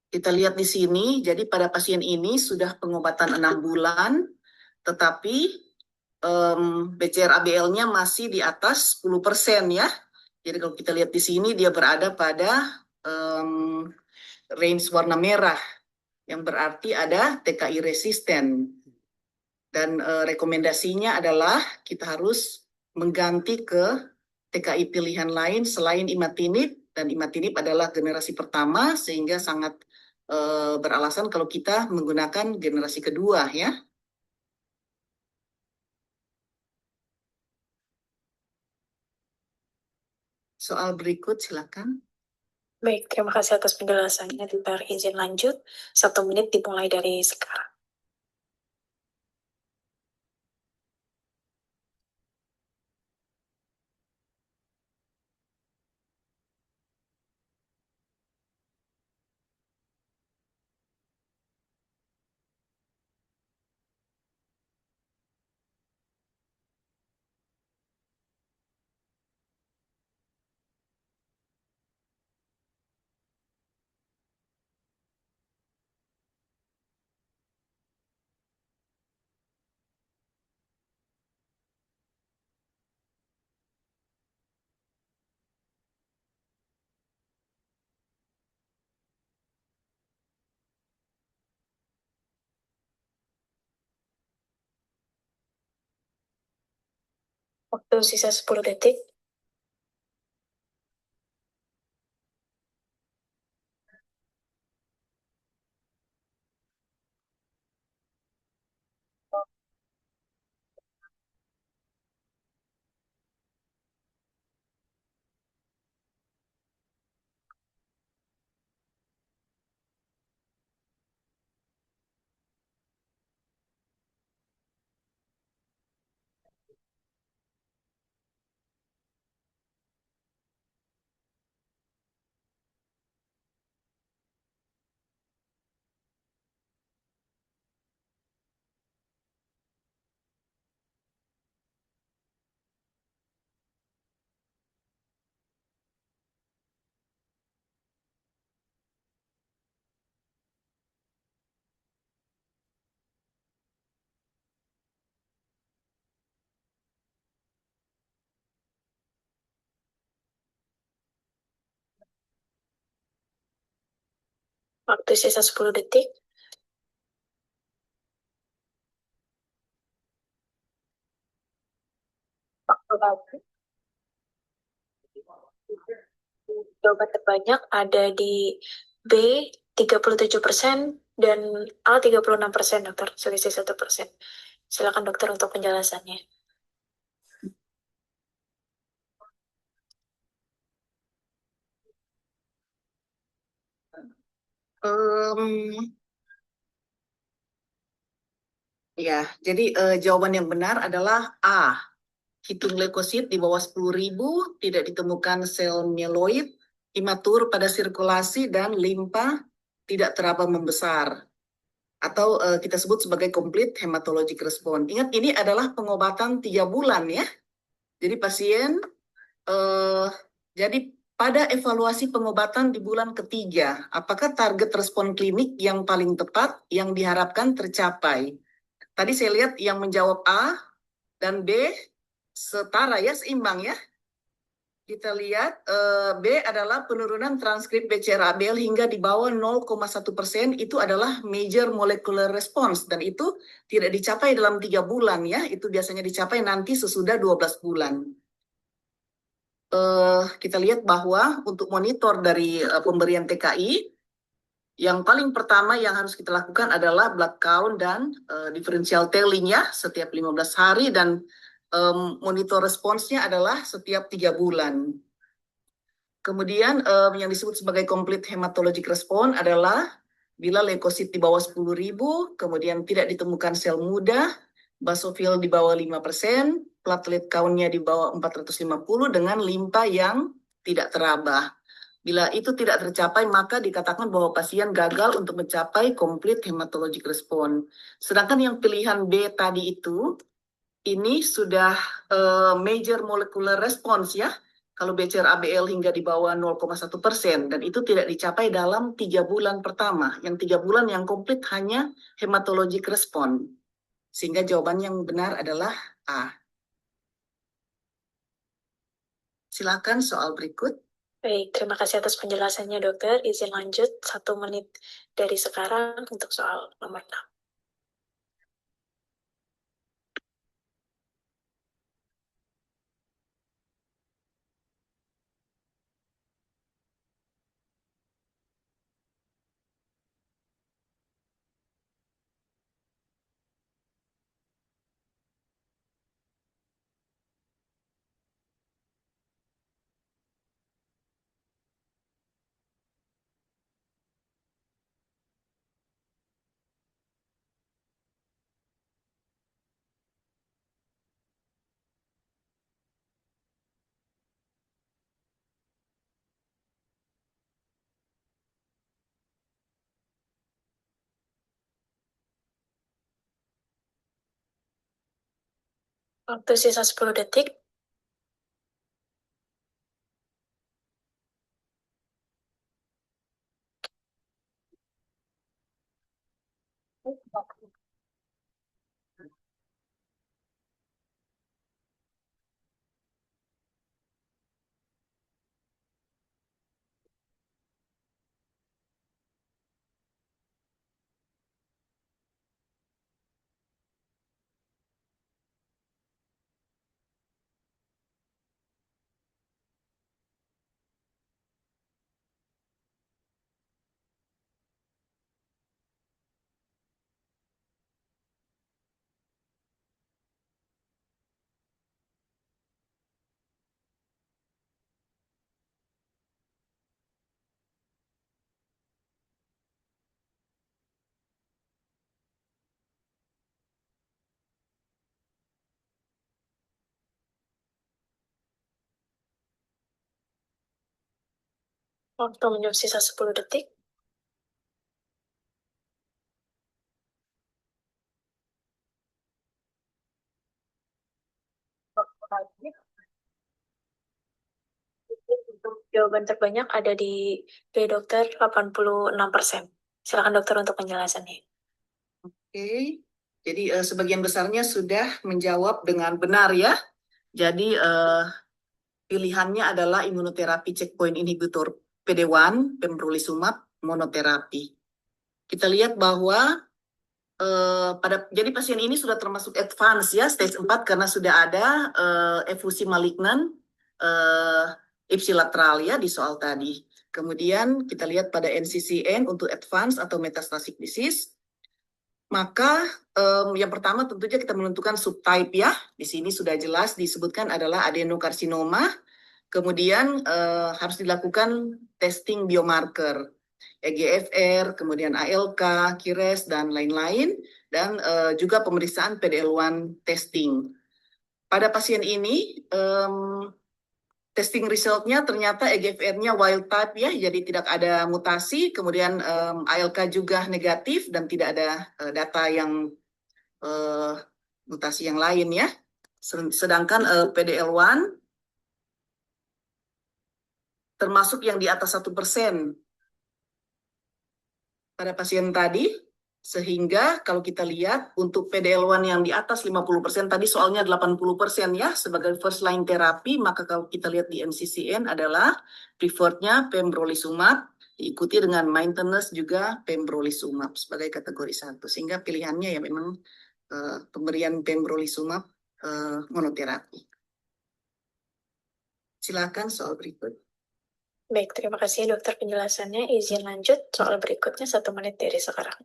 Kita lihat di sini, jadi pada pasien ini sudah pengobatan 6 bulan, tetapi BCR-ABL-nya masih di atas 10% ya. Jadi kalau kita lihat di sini, dia berada pada range warna merah, yang berarti ada TKI resisten. Dan rekomendasinya adalah kita harus mengganti ke TKI pilihan lain selain imatinib, dan imatinib adalah generasi pertama sehingga sangat beralasan kalau kita menggunakan generasi kedua ya. Soal berikut silakan. Baik, terima kasih atas penjelasannya. Dokter izin lanjut. 1 menit dimulai dari sekarang. Waktu sisa 10 detik. Waktu sisa 10 detik. Waktu habis. Jawaban terbanyak ada di B 37% dan A 36%, dokter. Selisih 1%. Silakan dokter untuk penjelasannya. Em, ya, jadi jawaban yang benar adalah A. Hitung leukosit di bawah 10.000, tidak ditemukan sel mieloid, imatur pada sirkulasi, dan limpa tidak teraba membesar. Atau kita sebut sebagai complete hematologic response. Ingat, ini adalah pengobatan 3 bulan ya. Jadi pasien, jadi pada evaluasi pengobatan di bulan ketiga, apakah target respon klinik yang paling tepat yang diharapkan tercapai? Tadi saya lihat yang menjawab A dan B setara ya, seimbang ya. Kita lihat B adalah penurunan transkrip BCR-ABL hingga di bawah 0,1%, itu adalah major molecular response, dan itu tidak dicapai dalam 3 bulan ya, itu biasanya dicapai nanti sesudah 12 bulan. Kita lihat bahwa untuk monitor dari pemberian TKI, yang paling pertama yang harus kita lakukan adalah blood count dan differential tailing ya, setiap 15 hari, dan monitor responsnya adalah setiap 3 bulan. Kemudian yang disebut sebagai complete hematologic response adalah bila leukosit di bawah 10.000, kemudian tidak ditemukan sel muda, basofil di bawah 5%, platelet count-nya di bawah 450 dengan limpa yang tidak teraba. Bila itu tidak tercapai, maka dikatakan bahwa pasien gagal untuk mencapai complete hematologic response. Sedangkan yang pilihan B tadi itu, ini sudah major molecular response ya. Kalau BCR-ABL hingga di bawah 0,1%, dan itu tidak dicapai dalam 3 bulan pertama. Yang 3 bulan yang komplit hanya hematologic response. Sehingga jawaban yang benar adalah A. Silakan soal berikut. Baik, terima kasih atas penjelasannya, dokter. Izin lanjut 1 menit dari sekarang untuk soal nomor 6. Waktu sisa 10 detik. Waktu minum sisa 10 detik. Untuk jawaban terbanyak ada di B dokter 86%. Silakan dokter untuk penjelasannya. Oke, jadi sebagian besarnya sudah menjawab dengan benar ya. Jadi pilihannya adalah imunoterapi checkpoint inhibitor PD-1, pembrolizumab monoterapi. Kita lihat bahwa jadi pasien ini sudah termasuk advance ya, stage 4 karena sudah ada efusi malignan ipsilateral ya di soal tadi. Kemudian kita lihat pada NCCN untuk advance atau metastatic disease. Maka yang pertama tentunya kita menentukan subtype ya. Di sini sudah jelas disebutkan adalah adenokarsinoma. Kemudian harus dilakukan testing biomarker, EGFR, kemudian ALK, KIRES, dan lain-lain. Dan juga pemeriksaan PD-L1 testing. Pada pasien ini, testing resultnya ternyata EGFR-nya wild type ya, jadi tidak ada mutasi, kemudian ALK juga negatif dan tidak ada data yang mutasi yang lain ya. Sedangkan PD-L1 termasuk yang di atas 1% pada pasien tadi, sehingga kalau kita lihat untuk PD-L1 yang di atas 50%, tadi soalnya 80% ya, sebagai first line terapi, maka kalau kita lihat di NCCN adalah preferred-nya pembrolizumab, diikuti dengan maintenance juga pembrolizumab sebagai kategori 1. Sehingga pilihannya ya memang pemberian pembrolizumab monoterapi. Silakan soal berikut. Baik, terima kasih dokter penjelasannya. Izin lanjut soal berikutnya 1 menit dari sekarang.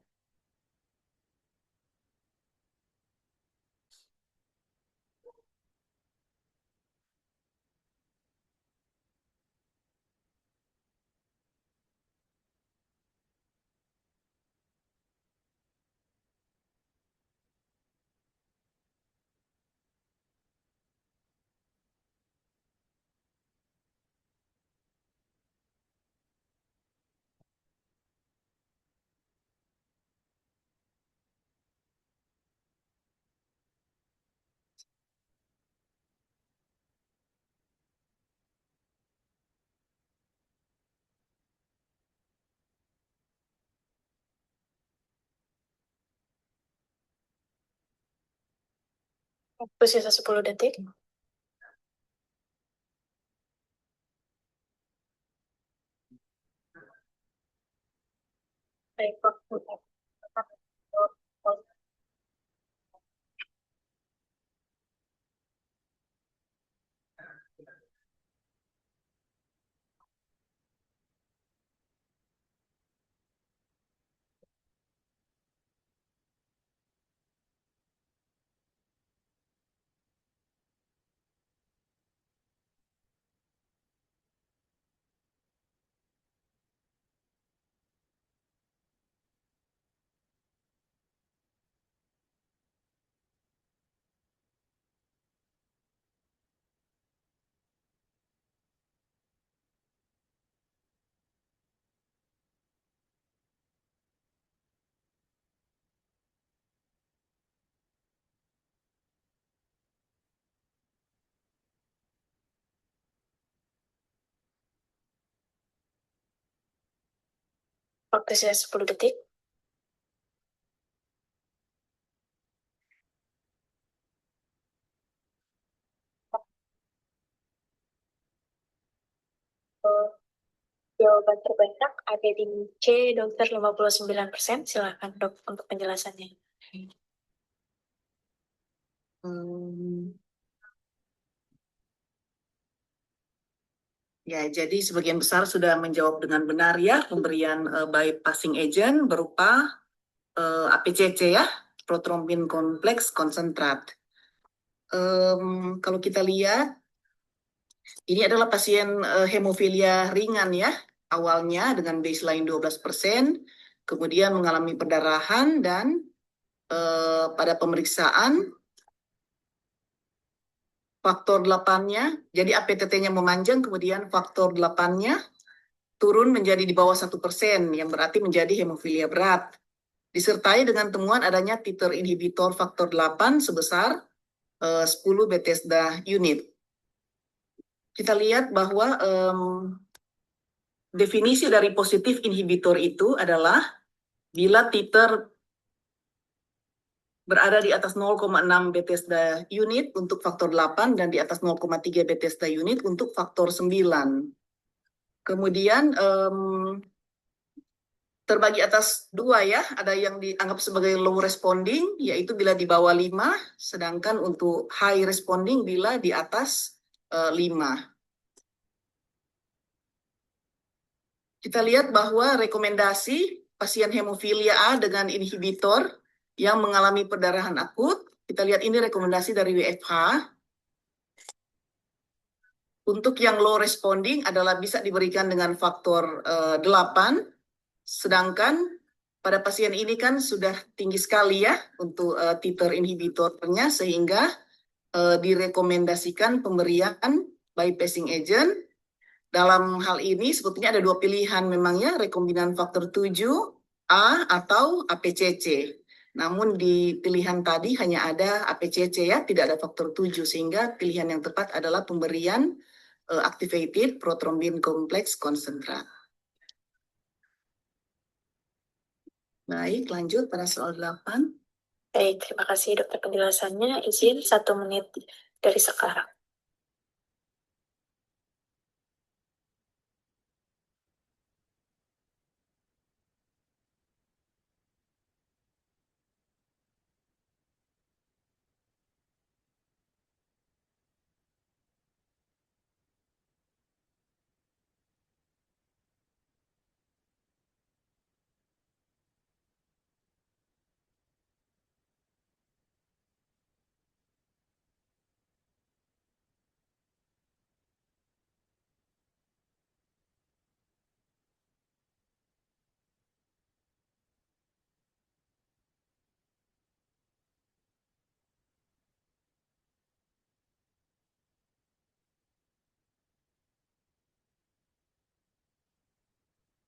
Waktu sisa 10 detik. Baik, waktu. Waktu saya 10 detik. Jawaban terbanyak ada di C, dokter 59%. Silakan dok untuk penjelasannya. Ya, jadi sebagian besar sudah menjawab dengan benar ya pemberian bypassing agent berupa APCC ya, protrombin kompleks konsentrat. Kalau kita lihat, ini adalah pasien hemofilia ringan ya, awalnya dengan baseline 12%, kemudian mengalami perdarahan dan pada pemeriksaan faktor 8-nya, jadi APTT-nya memanjang, kemudian faktor 8-nya turun menjadi di bawah 1%, yang berarti menjadi hemofilia berat. Disertai dengan temuan adanya titer inhibitor faktor 8 sebesar 10 Bethesda unit. Kita lihat bahwa definisi dari positif inhibitor itu adalah bila titer berada di atas 0,6 Bethesda unit untuk faktor 8 dan di atas 0,3 Bethesda unit untuk faktor 9. Kemudian terbagi atas dua ya, ada yang dianggap sebagai low responding, yaitu bila di bawah 5, sedangkan untuk high responding bila di atas 5. Kita lihat bahwa rekomendasi pasien hemofilia A dengan inhibitor yang mengalami perdarahan akut, kita lihat ini rekomendasi dari WFH. Untuk yang low responding adalah bisa diberikan dengan faktor 8, sedangkan pada pasien ini kan sudah tinggi sekali ya untuk titer inhibitornya, sehingga direkomendasikan pemberian bypassing agent. Dalam hal ini sebetulnya ada dua pilihan memangnya, rekombinan faktor 7A atau APCC. Namun di pilihan tadi hanya ada APCC ya, tidak ada faktor 7, sehingga pilihan yang tepat adalah pemberian activated prothrombin kompleks konsentrat. Baik, lanjut pada soal 8. Baik, terima kasih dokter penjelasannya. Izin 1 menit dari sekarang.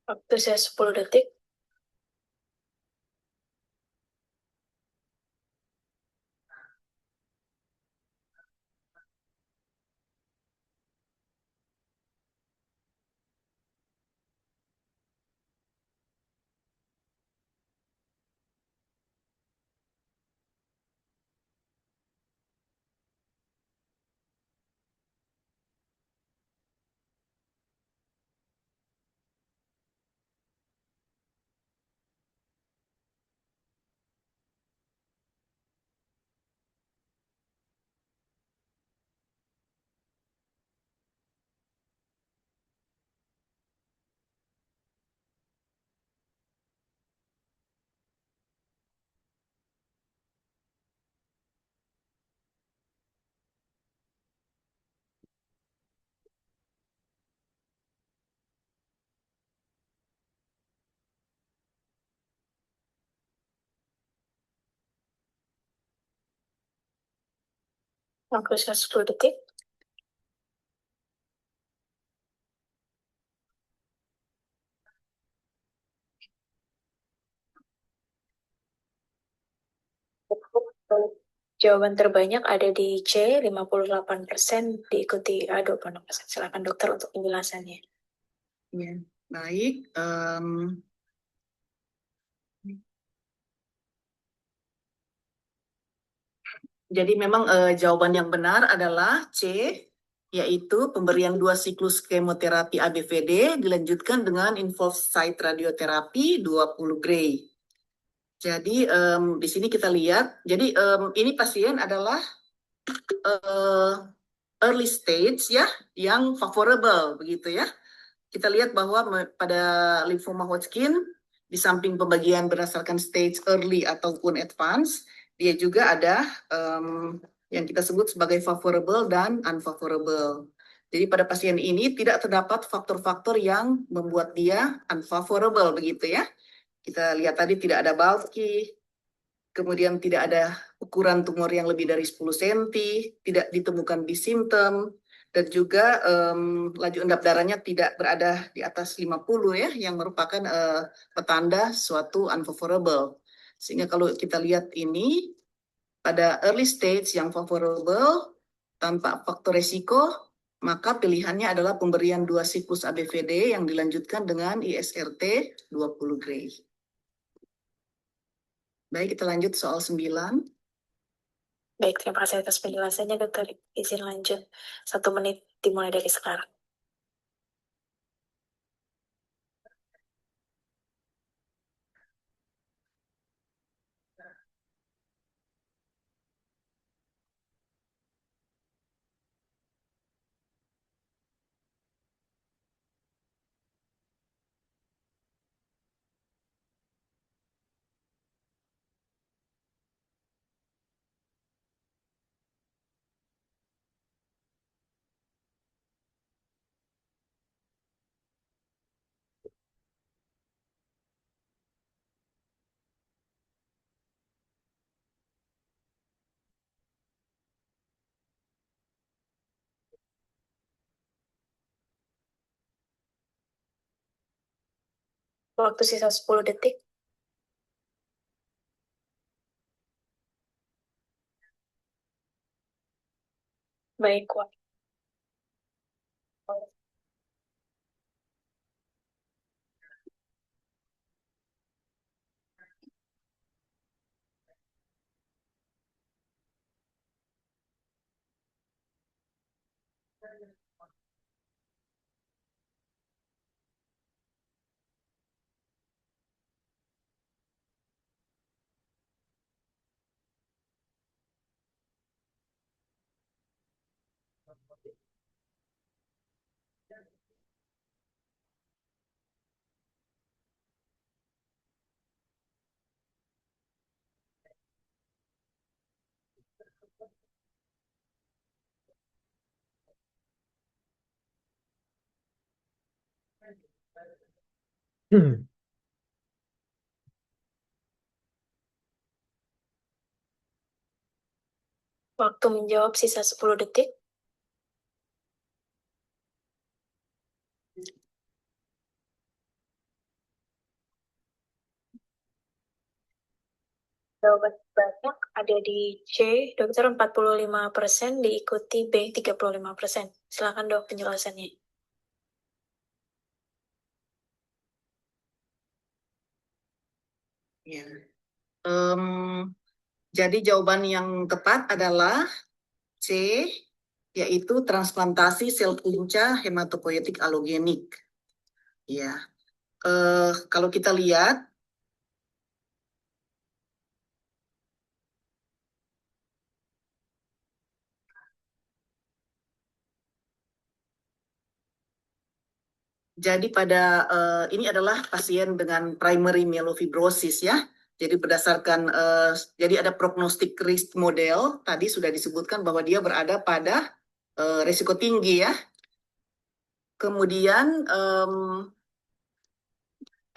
Waktu saya 10 detik. Waktu saya 10 detik. Jawaban terbanyak ada di C, 58%, diikuti A, 26%. Silakan dokter untuk penjelasannya. Ya, baik. Jadi memang jawaban yang benar adalah C, yaitu pemberian 2 siklus kemoterapi ABVD dilanjutkan dengan involved site radioterapi 20 gray. Jadi di sini kita lihat, jadi ini pasien adalah early stage ya, yang favorable begitu ya. Kita lihat bahwa pada lymphoma Hodgkin, di samping pembagian berdasarkan stage early ataupun advance, dia juga ada yang kita sebut sebagai favorable dan unfavorable. Jadi pada pasien ini tidak terdapat faktor-faktor yang membuat dia unfavorable begitu ya. Kita lihat tadi tidak ada bulky, kemudian tidak ada ukuran tumor yang lebih dari 10 cm, tidak ditemukan di simptom, dan juga laju endap darahnya tidak berada di atas 50 ya, yang merupakan petanda suatu unfavorable. Sehingga kalau kita lihat ini, pada early stage yang favorable, tanpa faktor resiko, maka pilihannya adalah pemberian 2 siklus ABVD yang dilanjutkan dengan ISRT 20 gray. Baik, kita lanjut soal 9. Baik, terima kasih atas penjelasannya, dokter. Izin lanjut. 1 menit dimulai dari sekarang. Waktu sisa 10 detik. Baik, Wak. Waktu menjawab sisa 10 detik. Jawaban banyak ada di C, dokter 45%, diikuti B 35%. Silakan dok penjelasannya. Ya. Jadi jawaban yang tepat adalah C, yaitu transplantasi sel punca hematopoietik alogenik. Ya, kalau kita lihat, jadi pada ini adalah pasien dengan primary myelofibrosis ya. Jadi berdasarkan jadi ada prognostic risk model, tadi sudah disebutkan bahwa dia berada pada risiko tinggi ya. Kemudian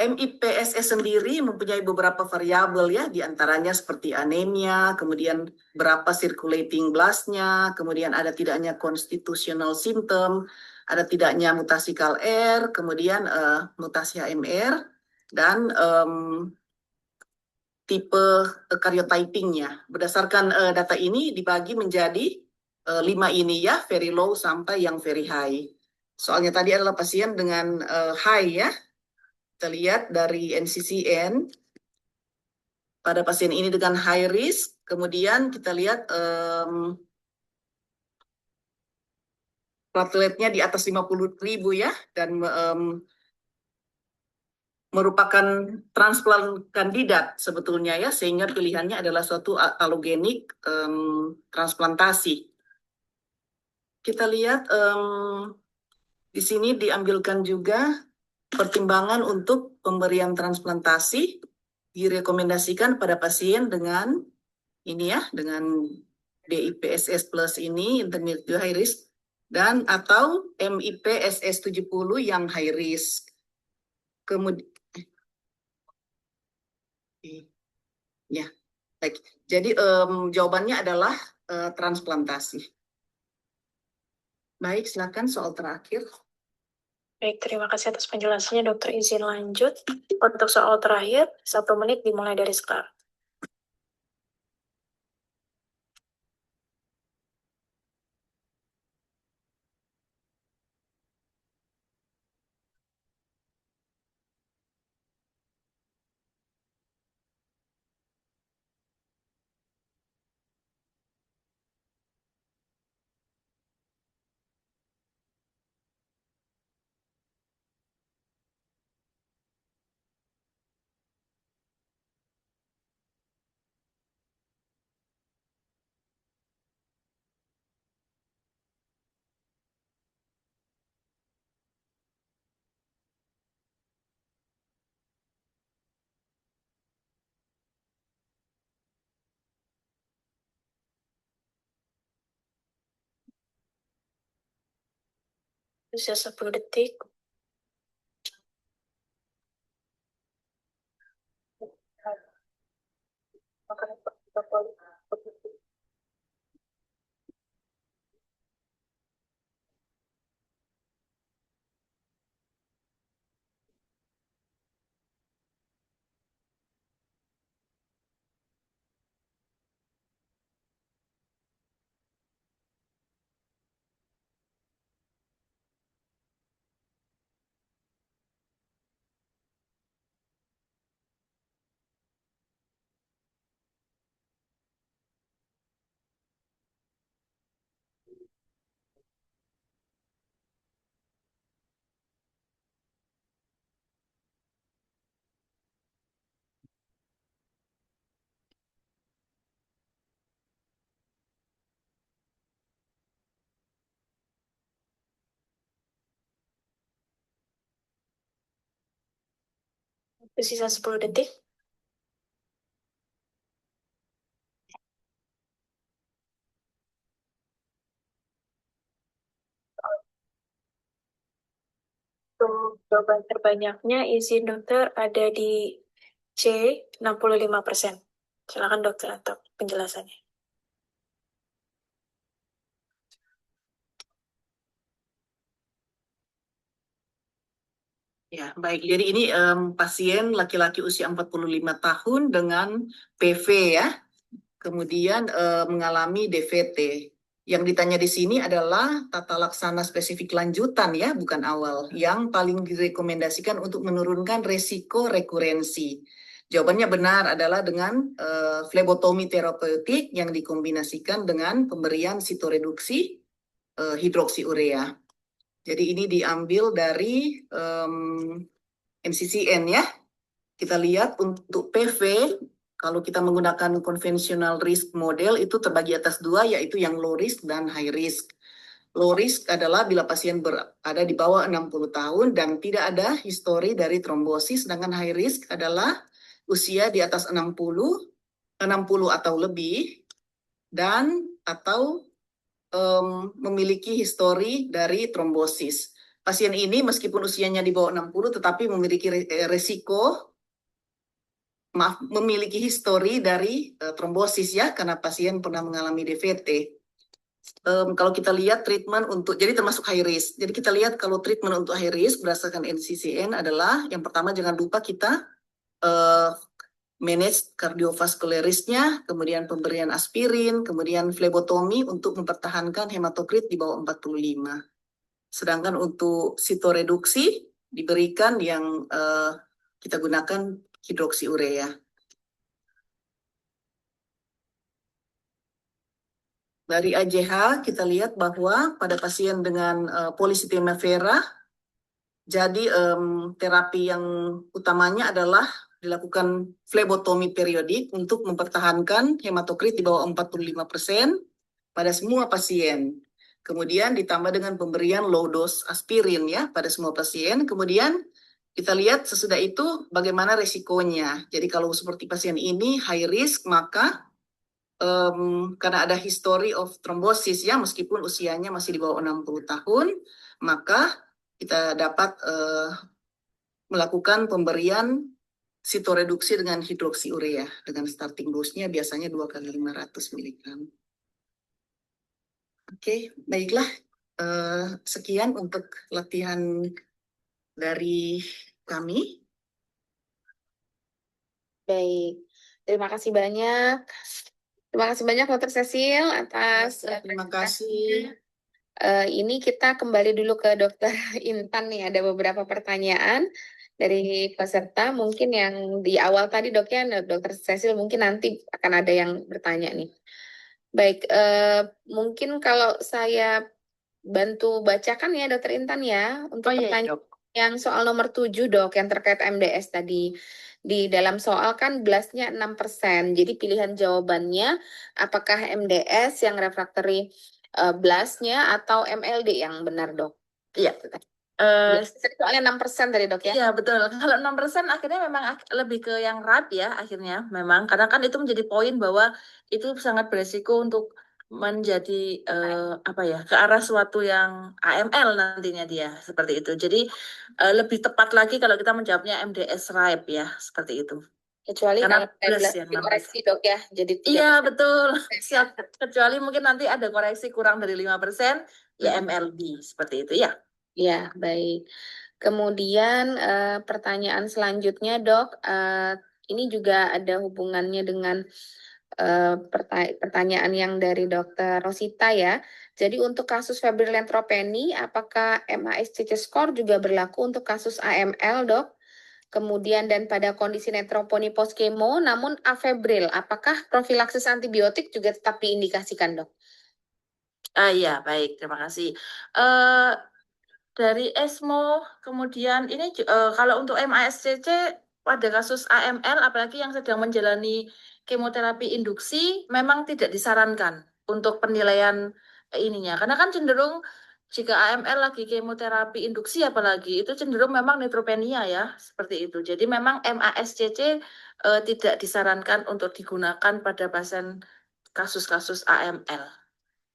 MIPSS sendiri mempunyai beberapa variabel ya, diantaranya seperti anemia, kemudian berapa circulating blastnya, kemudian ada tidaknya constitutional symptom, ada tidaknya mutasi CALR, kemudian mutasi HMR, dan tipe karyotypingnya. Berdasarkan data ini dibagi menjadi 5 ini ya, very low sampai yang very high. Soalnya tadi adalah pasien dengan high ya. Kita lihat dari NCCN, pada pasien ini dengan high risk. Kemudian kita lihat plateletnya di atas 50.000 ya, dan merupakan transplant kandidat sebetulnya ya, sehingga pilihannya adalah suatu allogenik transplantasi. Kita lihat di sini diambilkan juga pertimbangan untuk pemberian transplantasi, direkomendasikan pada pasien dengan ini ya, dengan DIPSS plus ini, intermediate to high risk, dan atau MIPSS 70 yang high risk. Kemudian, ya, baik. Jadi jawabannya adalah transplantasi. Baik, silakan soal terakhir. Baik, terima kasih atas penjelasannya, dokter. Izin lanjut. Untuk soal terakhir, 1 menit dimulai dari sekarang. Bisa 10 detik. Sisa 10 detik. Untuk jawaban terbanyaknya, izin dokter ada di C, 65%. Silakan dokter untuk penjelasannya. Ya, baik. Jadi ini pasien laki-laki usia 45 tahun dengan PV ya. Kemudian mengalami DVT. Yang ditanya di sini adalah tata laksana spesifik lanjutan ya, bukan awal. Yang paling direkomendasikan untuk menurunkan resiko rekurensi. Jawabannya benar adalah dengan flebotomi terapeutik yang dikombinasikan dengan pemberian sitoreduksi hidroksiurea. Jadi ini diambil dari NCCN ya. Kita lihat untuk PV, kalau kita menggunakan konvensional risk model itu terbagi atas 2, yaitu yang low risk dan high risk. Low risk adalah bila pasien berada di bawah 60 tahun dan tidak ada histori dari trombosis, sedangkan high risk adalah usia di atas 60 atau lebih, dan atau memiliki histori dari trombosis. Pasien ini meskipun usianya di bawah 60 tetapi memiliki memiliki histori dari trombosis ya, karena pasien pernah mengalami DVT. Kalau kita lihat treatment untuk, jadi termasuk high risk. Jadi kita lihat kalau treatment untuk high risk berdasarkan NCCN adalah yang pertama jangan lupa kita manage kardiovaskular risk-nya, kemudian pemberian aspirin, kemudian flebotomi untuk mempertahankan hematokrit di bawah 45. Sedangkan untuk sitoreduksi diberikan yang kita gunakan hidroksiurea. Dari AJH kita lihat bahwa pada pasien dengan polycythemia vera, jadi terapi yang utamanya adalah dilakukan flebotomi periodik untuk mempertahankan hematokrit di bawah 45% pada semua pasien. Kemudian ditambah dengan pemberian low dose aspirin ya pada semua pasien. Kemudian kita lihat sesudah itu bagaimana resikonya. Jadi kalau seperti pasien ini high risk, maka karena ada history of thrombosis ya, meskipun usianya masih di bawah 60 tahun, maka kita dapat melakukan pemberian sitoreduksi dengan hidroksiurea dengan starting dose-nya biasanya 2 kali 500 mg. Oke, baiklah. Sekian untuk latihan dari kami. Baik, terima kasih banyak. Terima kasih banyak Dr. Cecil atas Terima presentasinya. kasih. Ini kita kembali dulu ke Dokter Intan nih, ada beberapa pertanyaan dari peserta. Mungkin yang di awal tadi Dok ya, Dokter Cecil mungkin nanti akan ada yang bertanya nih. Baik, mungkin kalau saya bantu bacakan ya Dokter Intan ya untuk pertanyaan Dok. yang soal nomor 7 Dok yang terkait MDS tadi. Di dalam soal kan blastnya 6%. Jadi pilihan jawabannya apakah MDS yang refractory blastnya atau MLD yang benar Dok? Iya. Soalnya 6% tadi Dok ya? Iya betul. Kalau 6% akhirnya memang lebih ke yang RAD ya akhirnya memang karena kan itu menjadi poin bahwa itu sangat beresiko untuk menjadi apa ya ke arah suatu yang AML nantinya dia seperti itu. Jadi lebih tepat lagi kalau kita menjawabnya MDS RIPE ya seperti itu. Kecuali Karena kalau plus blast yang dikoreksi Dok ya, jadi 3%. Iya betul. Siap. Kecuali mungkin nanti ada koreksi kurang dari 5% ya MLB seperti itu ya. Ya, baik. Kemudian pertanyaan selanjutnya, Dok, ini juga ada hubungannya dengan pertanyaan yang dari Dokter Rosita ya. Jadi untuk kasus febrile neutropeni, apakah MASCC score juga berlaku untuk kasus AML, Dok? Kemudian dan pada kondisi neutropeni post kemo, namun afebril, apakah profilaksis antibiotik juga tetap diindikasikan, Dok? Iya baik terima kasih. Dari ESMO, kemudian ini kalau untuk MASCC pada kasus AML, apalagi yang sedang menjalani kemoterapi induksi, memang tidak disarankan untuk penilaian ininya. Karena kan cenderung jika AML lagi kemoterapi induksi, apalagi itu cenderung memang neutropenia ya, seperti itu. Jadi memang MASCC tidak disarankan untuk digunakan pada pasien kasus-kasus AML.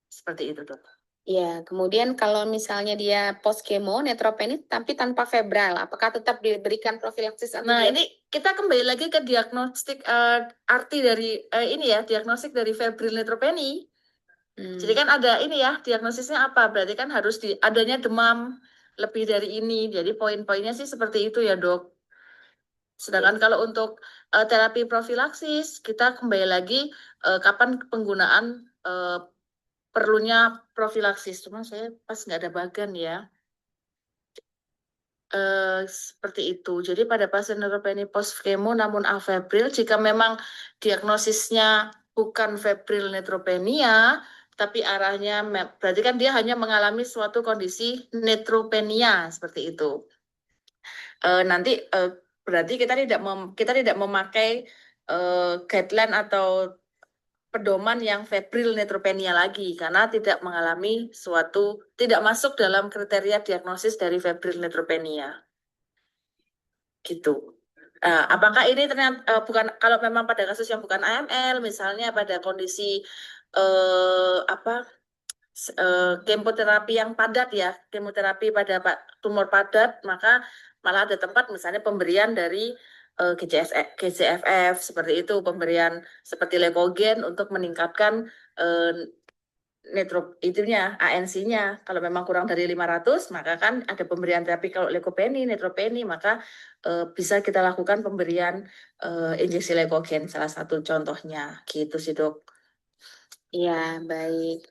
Seperti itu, Dok. Ya, kemudian kalau misalnya dia post kemo neutropenia tapi tanpa febral, apakah tetap diberikan profilaksis Nah, antibiotik? ini kita kembali lagi ke diagnostik arti dari ini ya, diagnostik dari febrile neutropeni. Jadi kan ada ini ya, diagnosisnya apa? Berarti kan harus adanya demam lebih dari ini. Jadi poin-poinnya sih seperti itu ya, Dok. Sedangkan kalau untuk terapi profilaksis, kita kembali lagi kapan penggunaan perlunya profilaksis. Cuma saya pas nggak ada bagan ya. Seperti itu. Jadi pada pasien neutropenia post kemo namun afebril, jika memang diagnosisnya bukan febrile neutropenia, tapi arahnya berarti kan dia hanya mengalami suatu kondisi neutropenia seperti itu. Nanti berarti kita tidak memakai guideline atau pedoman yang febrile neutropenia lagi karena tidak mengalami tidak masuk dalam kriteria diagnosis dari febrile neutropenia. Gitu. Apakah ini ternyata bukan kalau memang pada kasus yang bukan AML, misalnya pada kondisi kemoterapi yang padat ya, kemoterapi pada tumor padat, maka malah ada tempat misalnya pemberian dari GCFF seperti itu, pemberian seperti leukogen untuk meningkatkan ANC-nya. Kalau memang kurang dari 500, maka kan ada pemberian terapi. Kalau leukopeni, neutropeni, maka bisa kita lakukan pemberian injeksi leukogen, salah satu contohnya. Gitu sih, Dok. Ya, baik.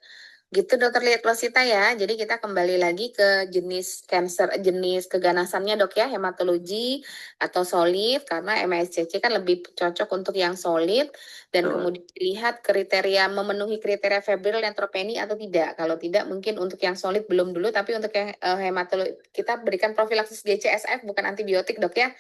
Gitu Dokter Liat Rosita ya. Jadi kita kembali lagi ke jenis cancer, jenis keganasannya dok ya, hematologi atau solid, karena MSCC kan lebih cocok untuk yang solid, dan Betul. kemudian dilihat kriteria memenuhi kriteria febrile neutropenia atau tidak. Kalau tidak mungkin untuk yang solid belum dulu, tapi untuk yang hematologi kita berikan profilaksis GCSF bukan antibiotik dok ya.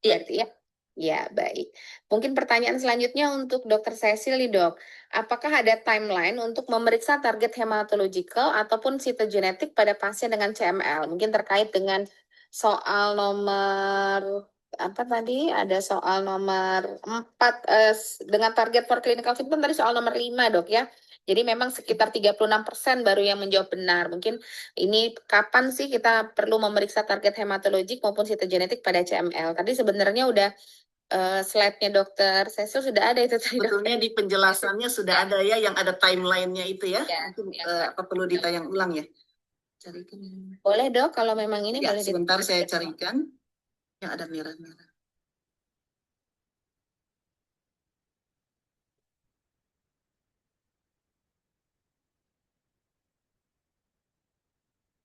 Iya. Berarti ya. Ya, baik. Mungkin pertanyaan selanjutnya untuk Dokter Cecil nih dok. Apakah ada timeline untuk memeriksa target hematological ataupun sitogenetik pada pasien dengan CML? Mungkin terkait dengan soal nomor apa tadi? Ada soal nomor 4 dengan target for clinical symptom tadi soal nomor 5 dok ya. Jadi memang sekitar 36% baru yang menjawab benar. Mungkin ini kapan sih kita perlu memeriksa target hematologik maupun sitogenetik pada CML? Tadi sebenarnya udah slide-nya Dokter Cecil sudah ada itu tadi dok. Sebetulnya di penjelasannya sudah ada ya, yang ada timeline-nya itu ya. Ya, Mungkin ya. apa perlu ditayang ulang ya? Carikan. Boleh dok, kalau memang ini Ya, boleh sebentar saya carikan. Yang ada merah-merah.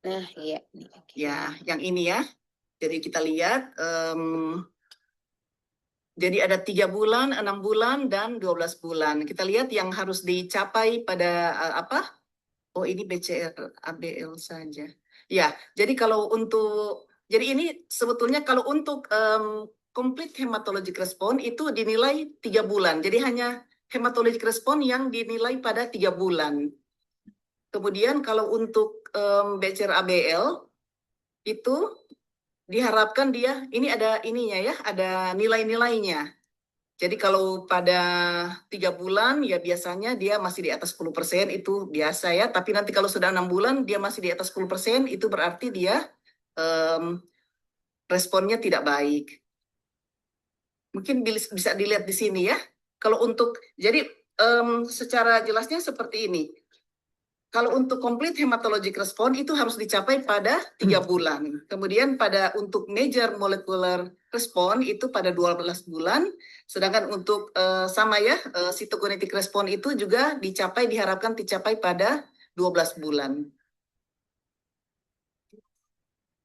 Nah, iya. Nih, oke. Ya, yang ini ya. Jadi kita lihat, jadi ada 3 bulan, 6 bulan, dan 12 bulan. Kita lihat yang harus dicapai pada apa? Oh, ini BCR ABL saja. Ya, jadi kalau untuk, jadi ini sebetulnya kalau untuk complete hematologic response itu dinilai 3 bulan. Jadi hanya hematologic response yang dinilai pada 3 bulan. Kemudian kalau untuk BCR ABL itu diharapkan dia, ini ada ininya ya, ada nilai-nilainya. Jadi kalau pada 3 bulan ya biasanya dia masih di atas 10%, itu biasa ya. Tapi nanti kalau sudah 6 bulan dia masih di atas 10%, itu berarti dia responnya tidak baik. Mungkin bisa dilihat di sini ya. Kalau untuk, jadi secara jelasnya seperti ini. Kalau untuk complete hematologic response itu harus dicapai pada 3 bulan. Kemudian untuk major molecular response itu pada 12 bulan. Sedangkan untuk sama ya, cytogenetic response itu juga diharapkan dicapai pada 12 bulan.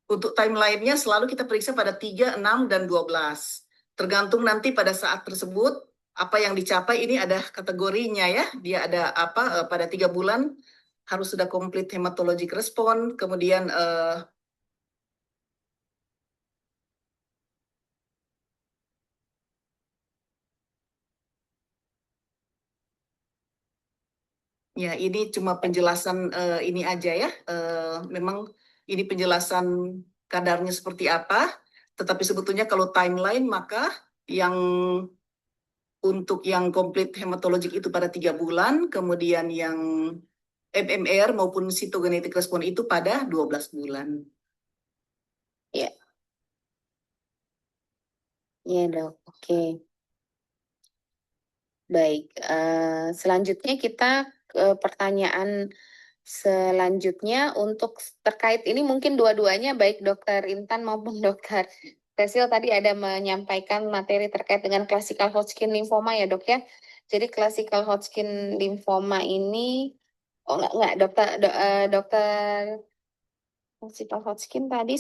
Untuk timeline-nya selalu kita periksa pada 3, 6, dan 12. Tergantung nanti pada saat tersebut apa yang dicapai, ini ada kategorinya ya. Dia ada apa pada 3 bulan harus sudah complete hematologic response, kemudian ya ini cuma penjelasan ini aja ya. Memang ini penjelasan kadarnya seperti apa, tetapi sebetulnya kalau timeline maka yang untuk yang complete hematologic itu pada 3 bulan, kemudian yang MMR maupun cytogenetic response itu pada 12 bulan. Ya. Iya dok, oke. Baik, selanjutnya kita ke pertanyaan selanjutnya untuk terkait ini mungkin dua-duanya baik Dokter Intan maupun Dokter Cecil tadi ada menyampaikan materi terkait dengan classical Hodgkin lymphoma ya dok ya. Jadi classical Hodgkin lymphoma ini, oh enggak dokter classical Hodgkin tadi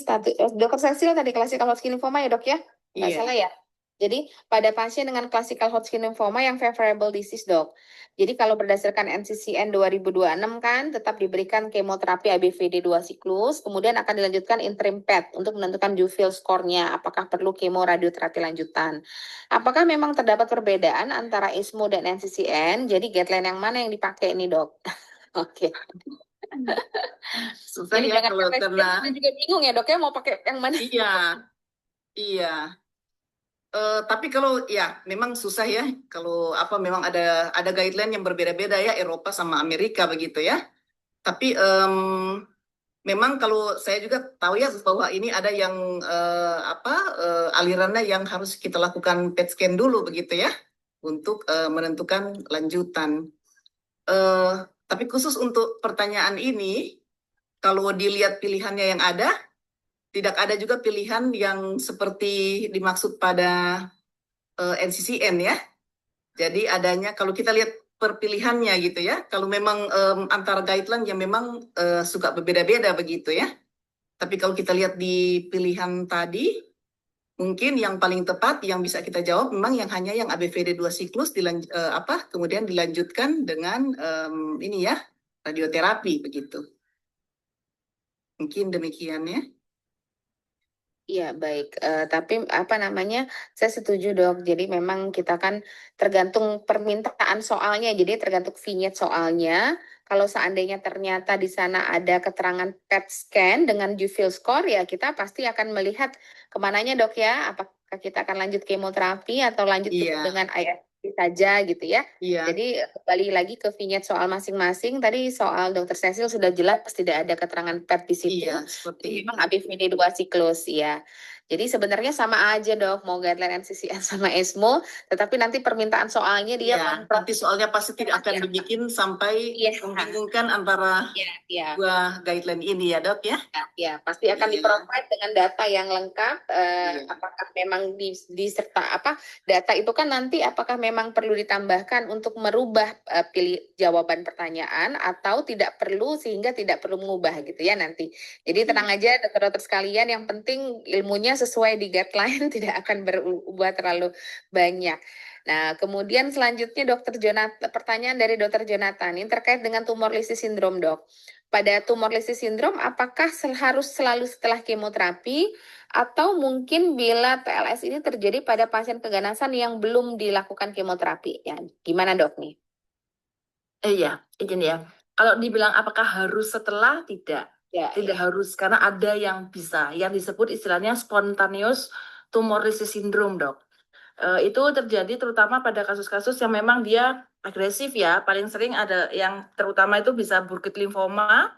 Dokter Cecil tadi classical Hodgkin lymphoma ya dok ya? Nggak Iya. salah ya? Jadi pada pasien dengan classical Hodgkin lymphoma yang favorable disease dok. Jadi kalau berdasarkan NCCN 2026 kan tetap diberikan kemoterapi ABVD 2 siklus, kemudian akan dilanjutkan interim PET untuk menentukan Dufil score-nya, apakah perlu kemo radioterapi lanjutan. Apakah memang terdapat perbedaan antara ISMO dan NCCN? Jadi guideline yang mana yang dipakai ini dok? Oke. Susah Jadi ya jangan kalau sampai karena kita juga bingung ya dok ya mau pakai yang mana? iya, iya. Tapi kalau ya memang susah ya kalau apa memang ada guideline yang berbeda-beda ya, Eropa sama Amerika begitu ya. Tapi memang kalau saya juga tahu ya bahwa ini ada yang alirannya yang harus kita lakukan PET scan dulu begitu ya untuk menentukan lanjutan. Tapi khusus untuk pertanyaan ini, kalau dilihat pilihannya yang ada, tidak ada juga pilihan yang seperti dimaksud pada NCCN ya. Jadi adanya kalau kita lihat perpilihannya gitu ya. Kalau memang antara guideline yang memang suka berbeda-beda begitu ya. Tapi kalau kita lihat di pilihan tadi, mungkin yang paling tepat yang bisa kita jawab memang yang hanya yang ABVD 2 siklus kemudian dilanjutkan dengan ini ya, radioterapi begitu. Mungkin demikian ya. Iya, baik. Tapi apa namanya, saya setuju dok. Jadi memang kita kan tergantung permintaan soalnya. Jadi tergantung vignette soalnya. Kalau seandainya ternyata di sana ada keterangan PET scan dengan Dufil score, ya kita pasti akan melihat kemananya dok ya. Apakah kita akan lanjut kemoterapi atau lanjut Iya. dengan IFP saja gitu ya. Iya. Jadi kembali lagi ke vignette soal masing-masing. Tadi soal dokter Cecil sudah jelas tidak ada keterangan PET di situ. Iya, seperti itu. Memang ABVD 2 siklus ya. Jadi sebenarnya sama aja dok, mau guideline NCCN sama ESMO, tetapi nanti permintaan soalnya dia Iya, nanti soalnya pasti tidak akan dibikin sampai membingungkan antara dua guideline ini ya dok ya. Ya, pasti akan di-provide dengan data yang lengkap. Apakah memang data itu kan nanti apakah memang perlu ditambahkan untuk merubah pilih jawaban pertanyaan atau tidak perlu sehingga tidak perlu mengubah gitu ya nanti. Jadi tenang aja dokter-dokter sekalian, yang penting ilmunya sesuai di guideline, tidak akan berubah terlalu banyak. Nah, kemudian selanjutnya pertanyaan dari dokter Jonathan ini terkait dengan tumor lisis sindrom dok. Pada tumor lisis sindrom, apakah harus selalu setelah kemoterapi atau mungkin bila TLS ini terjadi pada pasien keganasan yang belum dilakukan kemoterapi? Ya, gimana dok nih? Iya, izin ya. Kalau dibilang apakah harus setelah, tidak. Tidak harus, karena ada yang bisa, yang disebut istilahnya spontaneous tumor lysis syndrome dok. Itu terjadi terutama pada kasus-kasus yang memang dia agresif ya. Paling sering ada yang terutama itu bisa Burkitt lymphoma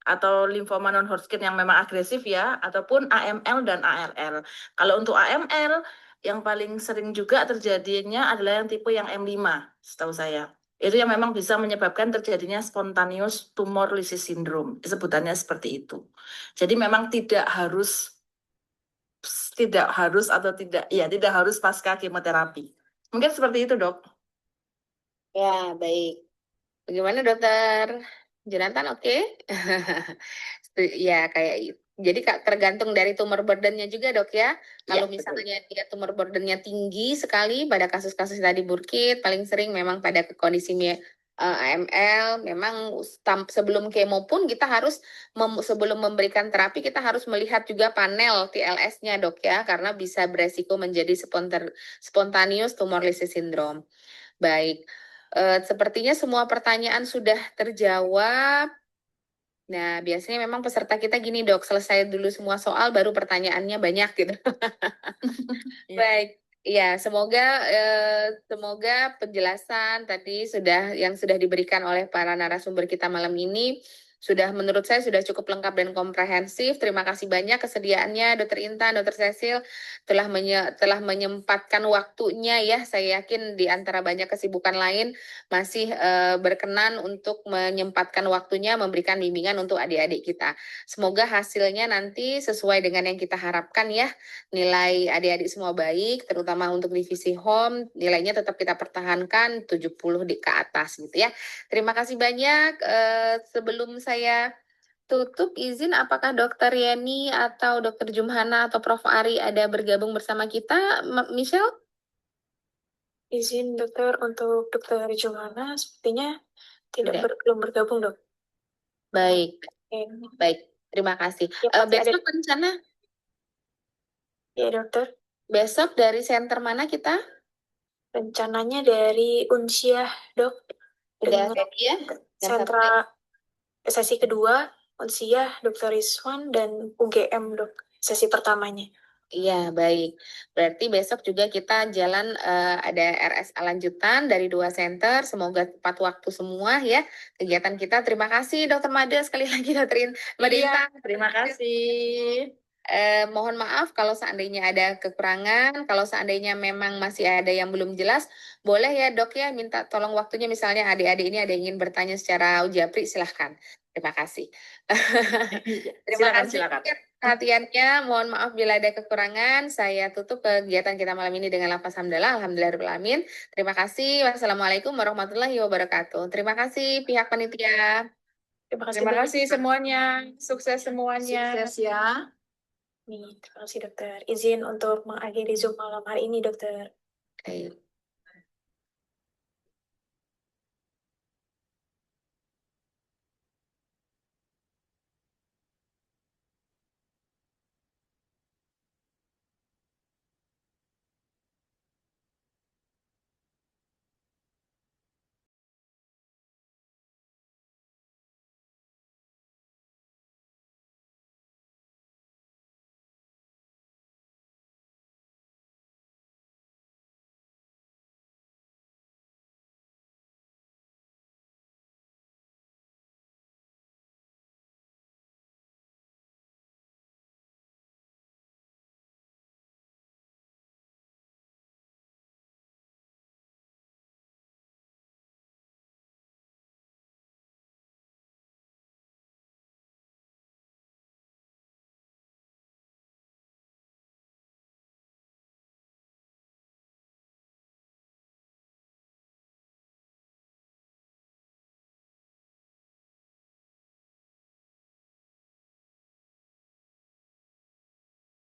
atau limfoma non-Hodgkin yang memang agresif ya, ataupun AML dan ALL. Kalau untuk AML, yang paling sering juga terjadinya adalah yang tipe yang M5, setahu saya. Itu yang memang bisa menyebabkan terjadinya spontaneous tumor lysis syndrome. Sebutannya seperti itu. Jadi memang tidak harus atau tidak harus pasca kemoterapi. Mungkin seperti itu, Dok. Ya, baik. Bagaimana dokter Jonathan, oke? Ya, jadi tergantung dari tumor burden-nya juga dok ya. Kalau misalnya dia tumor burden-nya tinggi sekali pada kasus-kasus tadi Burkitt, paling sering memang pada kondisi AML, memang sebelum kemo pun kita harus sebelum memberikan terapi kita harus melihat juga panel TLS-nya dok ya, karena bisa beresiko menjadi spontaneous tumor lysis syndrome. Baik. Sepertinya semua pertanyaan sudah terjawab. Nah, biasanya memang peserta kita gini dok, selesai dulu semua soal baru pertanyaannya banyak gitu. Baik, ya semoga penjelasan tadi yang sudah diberikan oleh para narasumber kita malam ini menurut saya sudah cukup lengkap dan komprehensif. Terima kasih banyak kesediaannya Dr. Intan, Dr. Cecil telah menyempatkan waktunya ya. Saya yakin di antara banyak kesibukan lain masih berkenan untuk menyempatkan waktunya memberikan bimbingan untuk adik-adik kita. Semoga hasilnya nanti sesuai dengan yang kita harapkan ya. Nilai adik-adik semua baik, terutama untuk divisi home, nilainya tetap kita pertahankan 70 ke atas gitu ya. Terima kasih banyak. Sebelum saya tutup, izin apakah Dr. Yeni atau Dr. Jumhana atau Prof. Ari ada bergabung bersama kita, Michelle? Izin dokter untuk Dr. Jumana sepertinya belum bergabung dok. Baik, baik. Terima kasih. Besok rencana? Ya dokter. Besok dari center mana kita? Rencananya dari Unsyah dok. Udah ya? Sentra sesi kedua Unsyah, Dr. Rizwan, dan UGM dok. Sesi pertamanya. Iya, baik. Berarti besok juga kita jalan ada RSA lanjutan dari 2 center. Semoga tepat waktu semua ya kegiatan kita. Terima kasih Dr. Made, sekali lagi Dr. Intan. Terima kasih. Mohon maaf kalau seandainya ada kekurangan, kalau seandainya memang masih ada yang belum jelas, boleh ya dok ya minta tolong waktunya, misalnya adik-adik ini ada yang ingin bertanya secara ujiapri, silahkan. Terima kasih. Terima kasih. Silakan. perhatiannya. Mohon maaf bila ada kekurangan. Saya tutup kegiatan kita malam ini dengan lafaz hamdalah. Alhamdulillahirabbil alamin. Terima kasih. Wassalamualaikum warahmatullahi wabarakatuh. Terima kasih pihak panitia. Terima kasih semuanya. Sukses semuanya. Sukses ya. Terima kasih dokter. Izin untuk mengakhiri Zoom malam hari ini dokter. Baik.